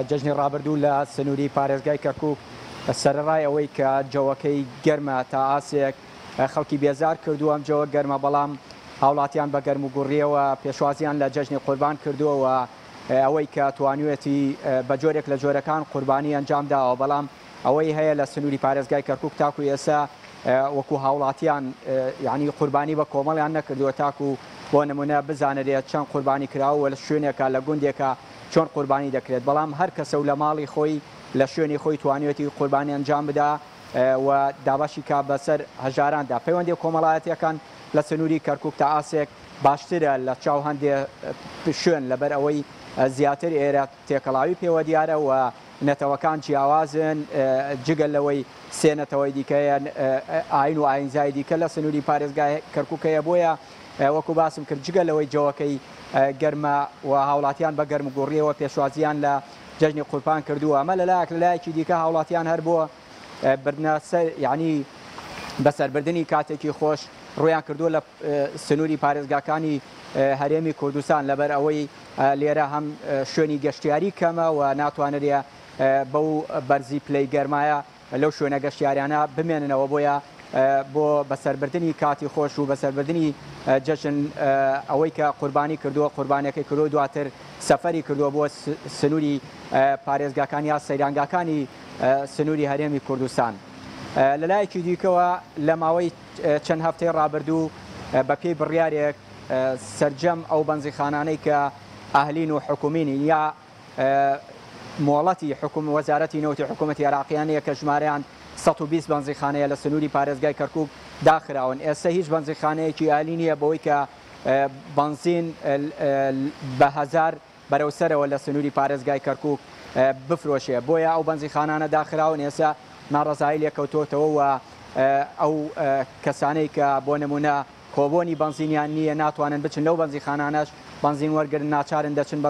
جەژنی ڕابردوو لە سنووری پارێزگای کەرکووک سەرڕای ئەوەی کە جەوەکەی گەرمە تا ئاسێک خەڵکی بێزار کردووە ئەم جەوە گەرمە بەڵام هاوڵاتیان بە گەرم و گوڕیەوە پێشوازیان لە جەژنی قوربان کردووەوە ئەوەی کە توانوێتی بە جۆرێک لە جۆرەکان قوربانی ئەنجامداوە بەڵام ئەوەی هەیە لە سنووری پارێزگای کەرکووک تاکو ئێستا وەکو هاوڵاتیان یعنی قوربانی بە کۆمەڵیان نەکردووە تاکو بۆ نمونە بزانێت چەند قوربانی کراوە لە شوێنێکە لە گوندێکە چۆن قوربانی دەکرێت بەڵام هەر کەسە و لە ماڵی خۆی لە شوێنی خۆی توانێتی قوربانی ئەنجام بدا و داباشی کا بەسەر هەژاراندا پەیوەندی کۆمەڵایەتیەکان لە سنووری کەرکووک تا ئاسێک باشترە لە چاو هەندێ شوێن لەبەر ئەوەی زیاتر ئێرە تێکەڵاوی پێوە دیارە و نەتەوەکان جیاوازن جگەل لەوەی سێنەتەوەی دیکەیان ئاین و ئاینزای دیکە لە سنووری پارێزگای کەرکووکەیە بۆیە وەکو باسم کرد جگە لەوەی جەوەکەی گەرمە و هاوڵاتیان بە گەرم گۆڕیەوە پێشوازیان لە جەژنی قوربان کردووە ئەمە لەلایەک لەلایەکی دیکە هاوڵاتیان هەر بۆ بردنە یعنی بەسەربردننی کاتێکی خۆش ڕویان کردووە لە سنووری پارێزگاکانی هەرێمی کوردستان لەبەر ئەوەی لێرە هەم شوێنی گەشتیاری کەمە و ناتوانێت بەو بەرزی پلەی گەرمایە لەو شوێنە گەشتیاریانە بمێننەوە بۆیە بۆ بەسەربردننی کاتی خۆش و بەسەربردننی جەژن ئەوەی کە قوربانی کردووە قوربانەکەی کردو دواتر سەفەری کردووە بۆ سنووری پارێزگاکان یا سەیرانگاکانی سنووری هەرێمی کوردستان. لەلایەکی دیکەوە لە ماوەی چەند هەفتەی ڕابردوو بە پێی بڕیارێک سەرجەم ئەو بەنزیخانانەی کە ئاهلین و حکومینی یا مۆڵەتی وەزارەتی نەوتی حکوومەتی عێراقییانەیە کە ژمارەیان 120 بەنزیخانەیە لە سنووری پارێزگای کەرکووک داخراون. ئێستا هیچ بەنزیخانەیەکی ئالی نییە بەوەی کە بنزین بە هزار بەرەوسەرەوە لە سنووری پارێزگای کەرکووک بفرۆشێ بۆیە ئەو بەنزیخانانە داخراون ئێستا ناڕەزایی لێکەوتۆتەوە و ئەو کەسانەی کە بۆ نمونە کۆبۆنی بنزینیان نییە ناتوانن بچن لەو بنزیخانانەش بنزین وەرگرن ناچارن دەچن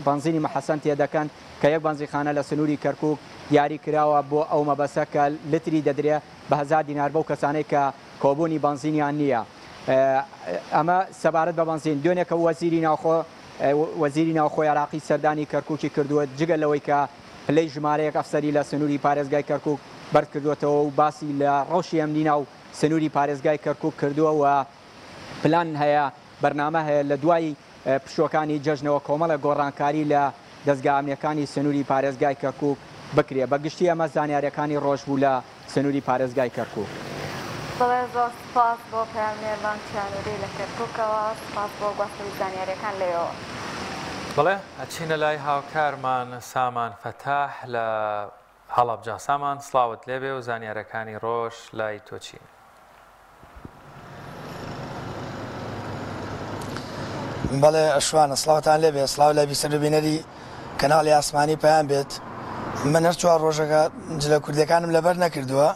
بنزینی مەحەسەن تێدەکەن کە یەک بنزیخانە لە سنووری کەرکووک دیاری کراوە بۆ ئەو مەبەسە کە لتری دەدرێ بە 1000 دینار بەو کەسانەی کە کۆبوونی بنزینیان نییە ئەمە سەبارەت بە بنزین دوێنێکە وەزیری ناوخۆی عراقی سەردانی کەرکووکی کردووە جگە لەوەی کە پلەی ژمارەیەک ئەفسەری لە سنووری پارێزگای کەرکووک بەرز کردوێتەوە و باسی لە ڕەوشی ئەمنی ناو سنووری پارێزگای کەرکووک کردووە و پلان هەیە بەرنامە هەیە لە دوای پشوەکانی جەژنەوە کۆمەڵە گۆڕانکاری لە دەستگا ئەمنیەکانی سنووری پارێزگای کەرکووک بکرێ بەگشتی ئەمە زانیاریەکانی ڕۆژبوو لە سنووری پارێزگای کەرکووک. بەڵێ زۆر سپاس بۆ پەیامێربان چیانوری لە کەرکووکەوە سپاس بۆ گواستنی زانیاریەکان لێەوە. بڵێ ئەچینە لای هاوکارمان سامان فەتاح لە هەڵەبجا. سامان سڵاوت لێبێ و زانیاریەکانی ڕۆژ لای تۆچین. بەڵێ ئەشوانە سڵاوتان لێبێ سڵاو لای بیسەربینەری کەناڵی ئاسمانی پەیام بێت. من هەر چوار ڕۆژەکە جلە کوردەکانم لەبەر نەکردووە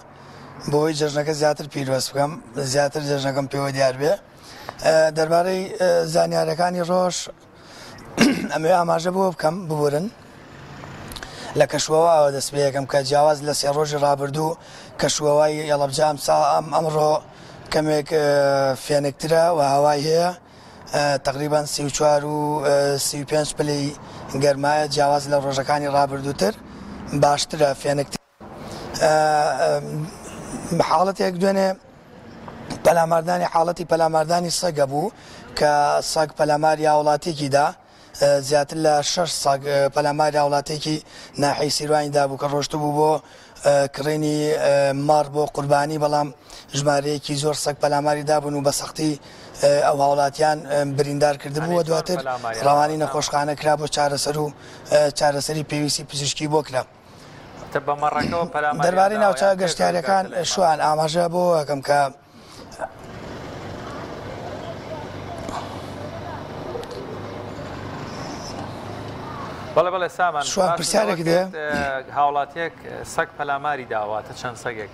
بۆی جەژنەکە زیاتر پیرۆست بکەم زیاتر جەژنەکەم پێوە دیار بێ. دەربارەی زانیاریەکانی ڕۆژ ئەمێ ئاماژە بۆ بکەم ببورن لە کەشوەوەوە دەست پێ یەکەم کە جیاواز لە 3 ڕۆژی ڕابردوو کەشوەوەی هەڵەبجام ئەمڕۆ کەمێک فێنکترە و هەوای هەیە تقریبان 34 و 35 پلەی گەرمایە جیاواز لە ڕۆژەکانی ڕابردووتر باشترە فێنکتر. حاڵەتێک دوێنێ پەلاماردانی حاڵەتی پەلاماردانی سەگە بوو کە سەگ پەلاماری هاوڵاتێکیدا زیاتر لە 6 سەگ پەلاماری هاوڵاتێکی ناحەی سیروانیدا بوو کە ڕۆشت بوو بۆ کڕینی ماڕ بۆ قوربانی بەڵام ژمارەیەکی زۆر سەگ پەلاماری دابوون و بە سەختی ئەو هاوڵاتیان بریندار کردبووە دواتر ڕەوانی نەخۆشخانە کرا بۆ چارەسەر و چارەسەری پێویستی پزیشکی بۆ کرا. دەربارەی ناوچە گەشتیاریەکان شوان ئاماژە بۆ یەکەم کە بەڵێ سامان شوان پرسیارێک دێ هاوڵاتیەک سەگ پەلاماری داواتە چەند سەگێک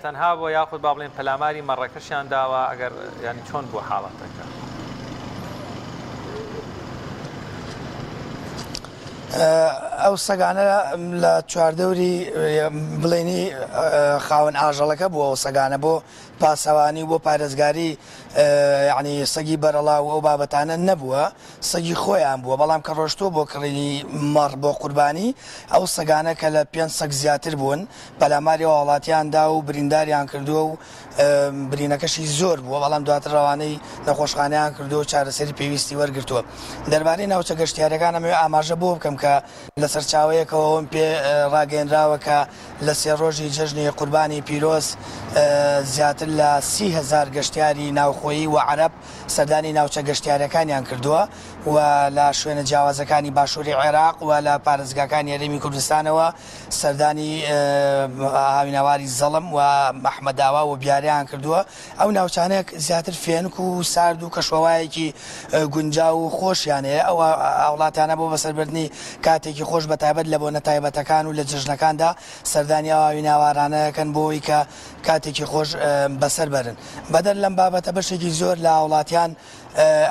تەنها بۆ یاخود با بڵێن پەلاماری مەڕەکەشیان داوە ئەگەر ینی چۆن بۆ حاڵەتەکە ئەو سەگانە لە چواردەوری بڵێنی خاوەن ئاژەڵەکە بووە ئەو سەگانە بۆ پاسەوانی و بۆ پارێزگاری یعنی سەگی بەرەڵا و ئەو بابەتانە نەبووە سەگی خۆیان بووە بەڵام کە ڕۆشتۆ بۆ کڕینی مەڕ بۆ قوربانی ئەو سەگانە کە لە 5 سەگ زیاتر بوون پەلاماری وڵاتیاندا و برینداریان کردووە و برینەکەشی زۆر بووە بەڵام دواتر ڕەوانەی نەخۆشخانەیان کردو و چارەسەری پێویستی وەرگرتووە. دەربارەی ناوچە گەشتیارەکانەمەوێ ئاماژە بۆ بکەم کە لە سەرچاوەیەکەوەم پێ ڕاگەیەنراوە کە لە 3 ڕۆژی جەژنی قوربانی پیرۆز زیاتر لە 30,000 گەشتیاری ناوخۆیی و عەرەب سەردانی ناوچە گەشتیارەکانیان کردووە و لە شوێنە جیاوازەکانی باشووری عێراق و لە پارێزگاکانی هەرێمی کوردستانەوە سەردانی هاویناواری زەڵم و مەحمەداوا و بیاریان کردووە. ئەو ناوچانێک زیاتر فێنک و سارد و کەشوەوایەکی گونجا و خۆشیانەیە ئەو وڵاتانە بۆ بەسەربردنی کاتێکی خۆش بەتایبەت لە بۆ نەتایبەتەکان و لە جژنەکاندا سەردانی هاویناوارانەکەن بۆی کە کاتێکی خۆش بەسەر بەرن. بەدەر لەم بابەتە بەشێکی زۆر لە وڵاتیان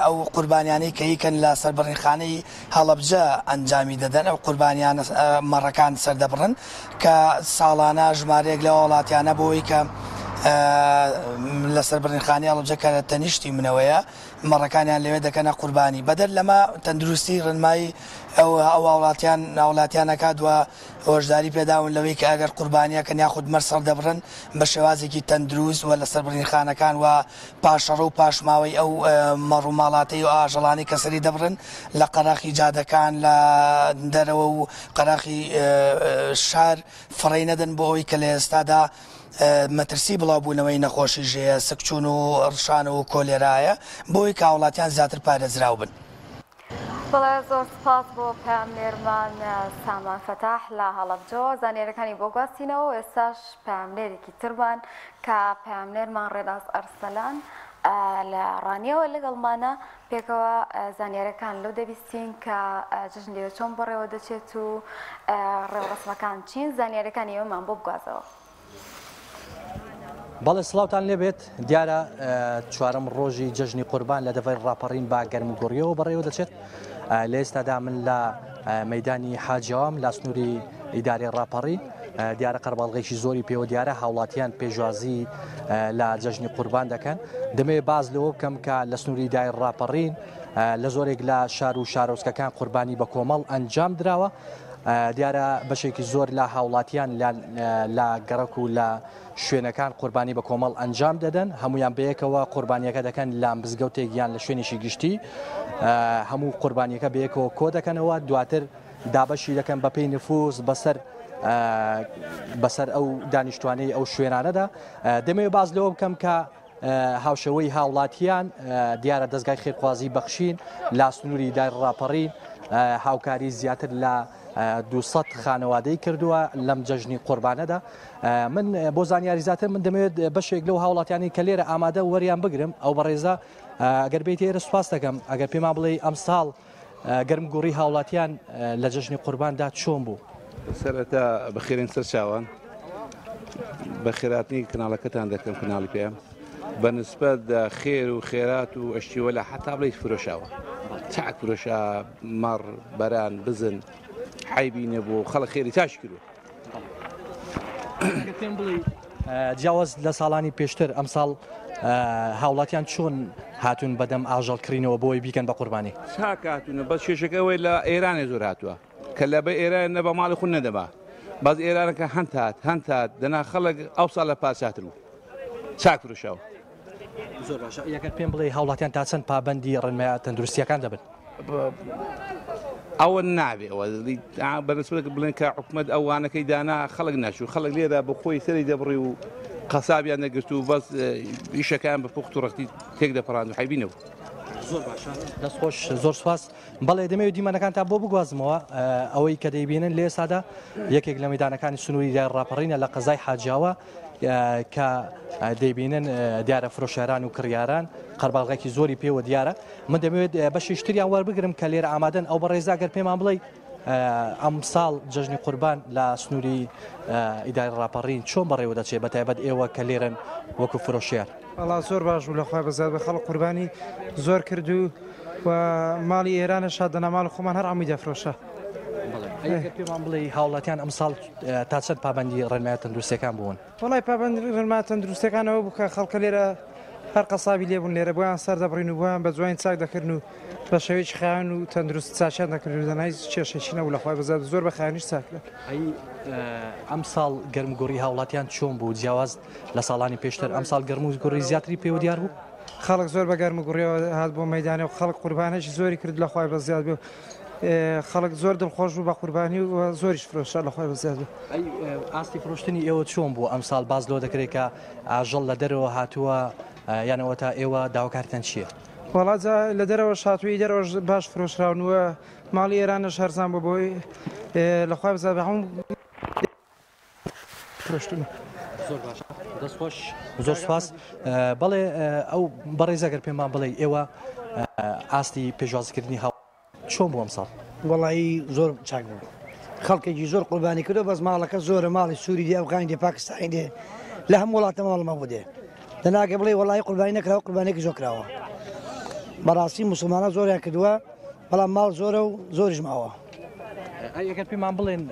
ئەو قوربانیانەی کە هیکەن لە سەربڕینخانەی هەڵەبجە ئەنجامی دەدەن ئەو قوربانیان مەڕەکان سەردەبڕن کە ساڵانە ژمارەیەک لە وڵاتیانە بۆی کە لە سەربڕینخانەی هەڵەبجە کە لە تەنیشتی منەوەیە مەڕەکانیان لەوێ دەکەنە قوربانی. بەدەر لەمە تەندروستی ڕنمایی ئەو وڵاتیانەکە دووە هۆشداری پێداون لەوەی کە ئەگەر قوربانیەکەن یاخود مەر سەردەبڕن بە شێوازێکی تەندروست و لە سەربڕینخانەکان و پاشەڕە و پاشماوەی ئەو مەڕ و ماڵاتەی و ئاژەڵانی کەسەری دەبڕن لە قەراخی جادەکان لە دەرەوە و قەراخی شار فڕی نەدەن بۆ ئەوی کە لە ئێستادا مەترسی بڵاوبوونەوەی نەخۆشی ژەیە سکچون و ڕشانە و کۆلێرایە بۆی کە وڵاتیان زیاتر پارێزراو بن. بەڵێ زۆر سپاس بۆ پەیامێرمان سامان فەتاح لە هەڵەبجە زانیاریەکانی بۆ گواستینەوە. ئێستاش پەیامێرێکی ترمان کە پەیامێرمان ڕێناز ئەرسەلان لە ڕانیەوە لەگەڵمانە پێکەوە زانیاریەکان لەو دەبیستین کە جژن لێوە چۆن بەڕێوە دەچێت و ڕێوەڕسمەکان چین زانیاریەکان ئێوەمان بۆ بگوازەوە. بەڵێ سڵاوتان لێبێت دیارە چوارەم ڕۆژی جژنی قوربان لە دەڤای ڕاپەڕین با گەرمگۆڕیەوە بەڕێوە دەچێت. لە ئێستادا من لە مەیدانی حاجیەوەم لا سنووری ئیداری ڕاپەڕی دیارە قەرباڵغێکی زۆری پێوە دیارە هاوڵاتیان پێشوازی لە جژنی قوربان دەکەن. دەمێ باز لەوە بکەم کە لە سنووری ئیداری ڕاپەڕین لە زۆرێک لە شار و شارۆچکەکان قوربانی بە کۆمەڵ ئەنجام دراوە. دیارە بەشێکی زۆر لە هاوڵاتیان لە گەڕک و لە شوێنەکان قوربانی بە کۆمەڵ ئەنجام دەدەن هەمویان بەیەکەوە قوربانیەکە دەکەن لە بزگەوتێک یان لە شوێنێکی گشتی هەموو قوربانیەکە بەیەکەوە کۆ دەکەنەوە دواتر دابەشی دەکەن بە پێی نفوس بەسەر ئەو دانیشتوانەی ئەو شوێنانەدا. دەمەوێت باز لەوە بکەم کە هاوشەوەی هاوڵاتیان دیارە دەستگای خێرخوازی بەخشین لا سنووری ئیداری ڕاپەڕین هاوکاری زیاتر لە 200 خانەوادەی کردووە لەم جژنی قوربانەدا. من بۆ زانیاریزاتر من دەمەوێت بەشێک لەو هاوڵاتیانی کە لێرە ئامادە وەریان بگرم ئەو بەڕێزە ئەگەر بێت ئێرە سوپاس دەکەم ئەگەر پێما بڵێ ئەم ساڵ گەرمگۆڕی هاوڵاتیان لە جژنی قورباندا چۆن بوو؟ سەرەتا بەخێرین سەر چاوان بە خێراتنی کەناڵەکەتان دەکەم کناڵی پێم بە نسبەت خێر و خێرات و ئەشتیوە لە حتا بڵێ فرۆشاوە چاک فرۆشا مەڕ بەران بزن حیبی نەبوو خەڵک خێری تاش کردو. پێم بڵێ جیاواز لە ساڵانی پێشتر ئەم ساڵ هاوڵاتیان چۆن هاتوون بەدەم ئاژەڵکردنەوە بۆی بیکەن بە قوربانی؟ چاک هاتوونە بەس شێشەکەەوەی لە ئێرانێ زۆر هاتووە کە لە بە ئێران نەبە ماڵی خون نەدەبا باز ئێرانەکە هەندات دەنا خەڵک ئەو ساڵ لە پاساتر بوو چاک فرۆشاوە. زۆر باشە یەکەت پێم بڵێ هاوڵاتیان تا چەند پابەندی ڕێنمای تەندروستیەکان دەبن؟ ئەوە نابێ بەنسبەت بڵێن کە حکومەت ئەوانەکەی دانا خەڵک ناچوو خەڵک لێرە بە خۆی سەری دەبڕی و قەسابیان نەگرت و بەس ئیشەکان بە پوخت و ڕەختی تێک دەپەڕاند و حیبینەوە. زۆر باشە دەستخۆش زۆر سواس. بەڵێ دەمەوێت دیمەنەکان تا بۆ بگوازمەوە ئەوەی کە دەیبینن لێ سادا یەکێک لە مەیدانەکانی سنووری ئیداری ڕاپەڕینە لە قەزای حاجیاوە کە دەیبینن دیارە فرۆشاران و کڕیاران قەرباڵغێکی زۆری پێوە دیارە. من دەمەوێت بەشی شتریان وەربگرم کە لێرە ئامادەن ئەو بەڕێزا گەر پێمان بڵێ ئەم ساڵ جژنی قوربان لە سنووری ئیداری ڕاپەڕین چۆن بەڕێوە دەچێت بە تایبەت ئێوە کە لێرن وەکو فرۆشیار؟ وڵا زۆر باش بوو لەخوای بەزار بە خەڵک قوربانی زۆر کردو و ماڵی ئێرانە شادەنا ماڵ خۆمان هەر هەمووی دەفرۆشە. پێمان بڵێ هاوڵاتیان ئەم ساڵ تا چەند پابەندی ڕێنمای تەندروستیەکان بوون؟ وڵای پابەندی ڕێنمای تەندروستیەکانەوە بووکە خەڵکە لێرە هەر قەسابی لێبوون لێرە بۆیان سەر دەبڕین و بۆیان بە جوان چاک دەکردن و بە شێوەیەکی خایەن و تەندروست چاچیان دەکردن و دەنای کێشێکی نەبوو لەخوای بەزار زۆر بە خایەنیش چاکرا. ئەم ساڵ گەرمگۆڕی هاوڵاتیان چۆن بوو جیاواز لە ساڵانی پێشتر ئەم ساڵ گەرمگۆڕی زیاتری پێوە دیار بوو؟ خەڵک زۆر بە گەرمگۆڕیەوە هات بۆ مەیدانێ و خەڵک قوربانێکی زۆری کرد لەخوای بەزیاد بوو خەڵک زۆر دڵخۆش بوو بە قوربانی و زۆریش فرۆشە لەخوای بەزیاد بوو. ئاستی فرۆشتنی ئێوە چۆن بوو ئەم ساڵ باز لۆ دەکرێت کە ئاژەڵ لە دەرەوە هاتووە یانەوە تا ئێوە داواکارتان چییە؟ وڵات لە دەرەوە شاتوی دەرەوەش باش فرۆشراونوە ماڵی ئێرانەش هەرزان بۆ بۆی لەخوای بەزیاد هەموو فرۆشتن. زۆر باشە دەستخۆش زۆر سپاس. بەڵێ ئەو بەڕێزەگەر پێمان بڵێ ئێوە ئاستی پێشوازکردنی هاو چۆن بوو ئەم ساڵ؟ وەڵایی زۆر چاک بوو خەڵکێکی زۆر قوربانی کردو بەس ماڵەکە زۆرە ماڵی سووری دێ ئەفغانی دێ پاکستانی دێ لە هەموو وڵاتە ماڵمە بوو دێ دەناکە بڵێ وەڵایی قوربانی نەکراوە قوربانێکی زۆر کراوە بەڕاستی موسڵمانە زۆریان کردووە بەڵام ماڵ زۆرە و زۆریش ماوە. ئەگەر پێمان بڵێن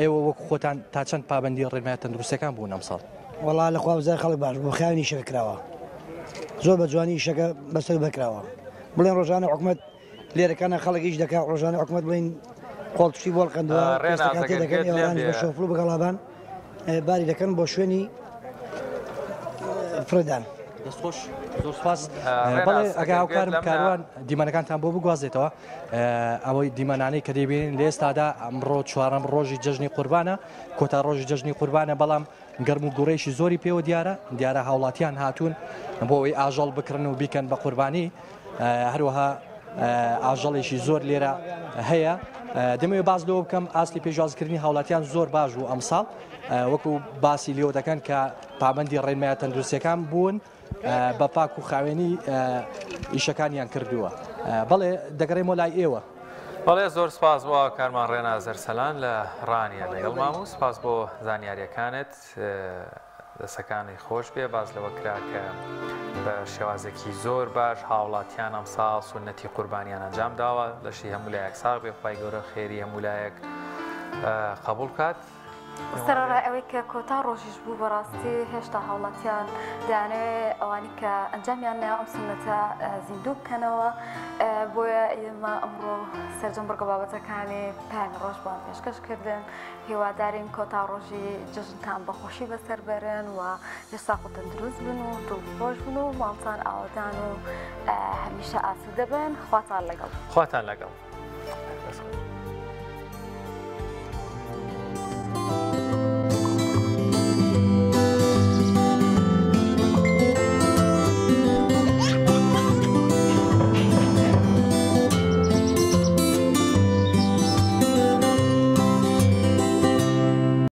ئێوە وەکو خۆتان تا چەند پابەندی ڕێنمای تەندروستیەکان بوون ئەم ساڵ؟ وەڵا لەخوا بەزار خەڵک باش بۆ خاوێنی شەکە کراوە زۆر بە جوانی شەکە بەسەر بکراوە بڵێن ڕۆژانە حکومەت لێرەکانە خەڵکیش دەکات ڕۆژانە حکومەت بڵین قۆڵتشتی بۆ قندووە دەکەن ئێوەرانش بە شۆفڵ و بەگەڵابان باری دەکەن بۆ شوێنی فرەدان. دەستخۆش زۆر سپاس. بەڵێ ئەگە هاوکارم کاروان دیمەنەکانتان بۆ بگوازێتەوە ئەوەی دیمەنانەی کە دەیبینین لە ئێستادا ئەمڕۆ چوارەم ڕۆژی جژنی قوربانە کۆتا ڕۆژی جژنی قوربانە بەڵام گەرم و گوڕێشی زۆری پێوە دیارە هاوڵاتیان هاتوون بۆ ئەوەی ئاژەڵ بکردن و بیکەن بە قوربانی هەروەها ئاژەڵێکی زۆر لێرە هەیە. دەمەوێت باز لەوە بکەم ئاستی پێشوازکردنی هاوڵاتیان زۆر باش بوو ئەم ساڵ وەکو باسی لێوە دەکەن کە پابەندی ڕێنمای تەندروستیەکان بوون بە پاک و خاوێنی ئیشەکانیان کردووە بەڵێ دەگەڕێمەوە لای ئێوە بەڵێ زۆر سپاس بۆ کارمان ڕێنا زەرسەلان لە ڕانیە لەگەڵ مامۆ سپاس بۆ زانیاریەکانت دەسەکانی خۆش بێ باز لەوە کرا کە بە شێوازێکی زۆر باش هاوڵاتیان ئەم ساڵ سونەتی قوربانیان ئەنجام داوە لەشی هەمولایەک ساغ بێ خی گەورە خێری هەمولایەک قبول کات سەرڕای ئەوەی کە کۆتا ڕۆژیش بوو بەڕاستی هێشتا هاوڵاتیان دەیانەوێت ئەوانی کە ئەنجامیان ناو ئەم سنەتە زیندوو بکەنەوە بۆیە ئێمە ئەمڕۆ سەرجەم بڕگە بابەتەکانی پایان ڕۆژبان پێشکەشکردن هیوادارین کۆتا ڕۆژی جژنتان بەخۆشی بەسەر بەرن و لەساق و تەندروست بن و دڵخۆش بن و ماڵتان ئاوادان و هەمیشە ئاسوودە بن خواتان لەگەڵ خواتان لەگەڵ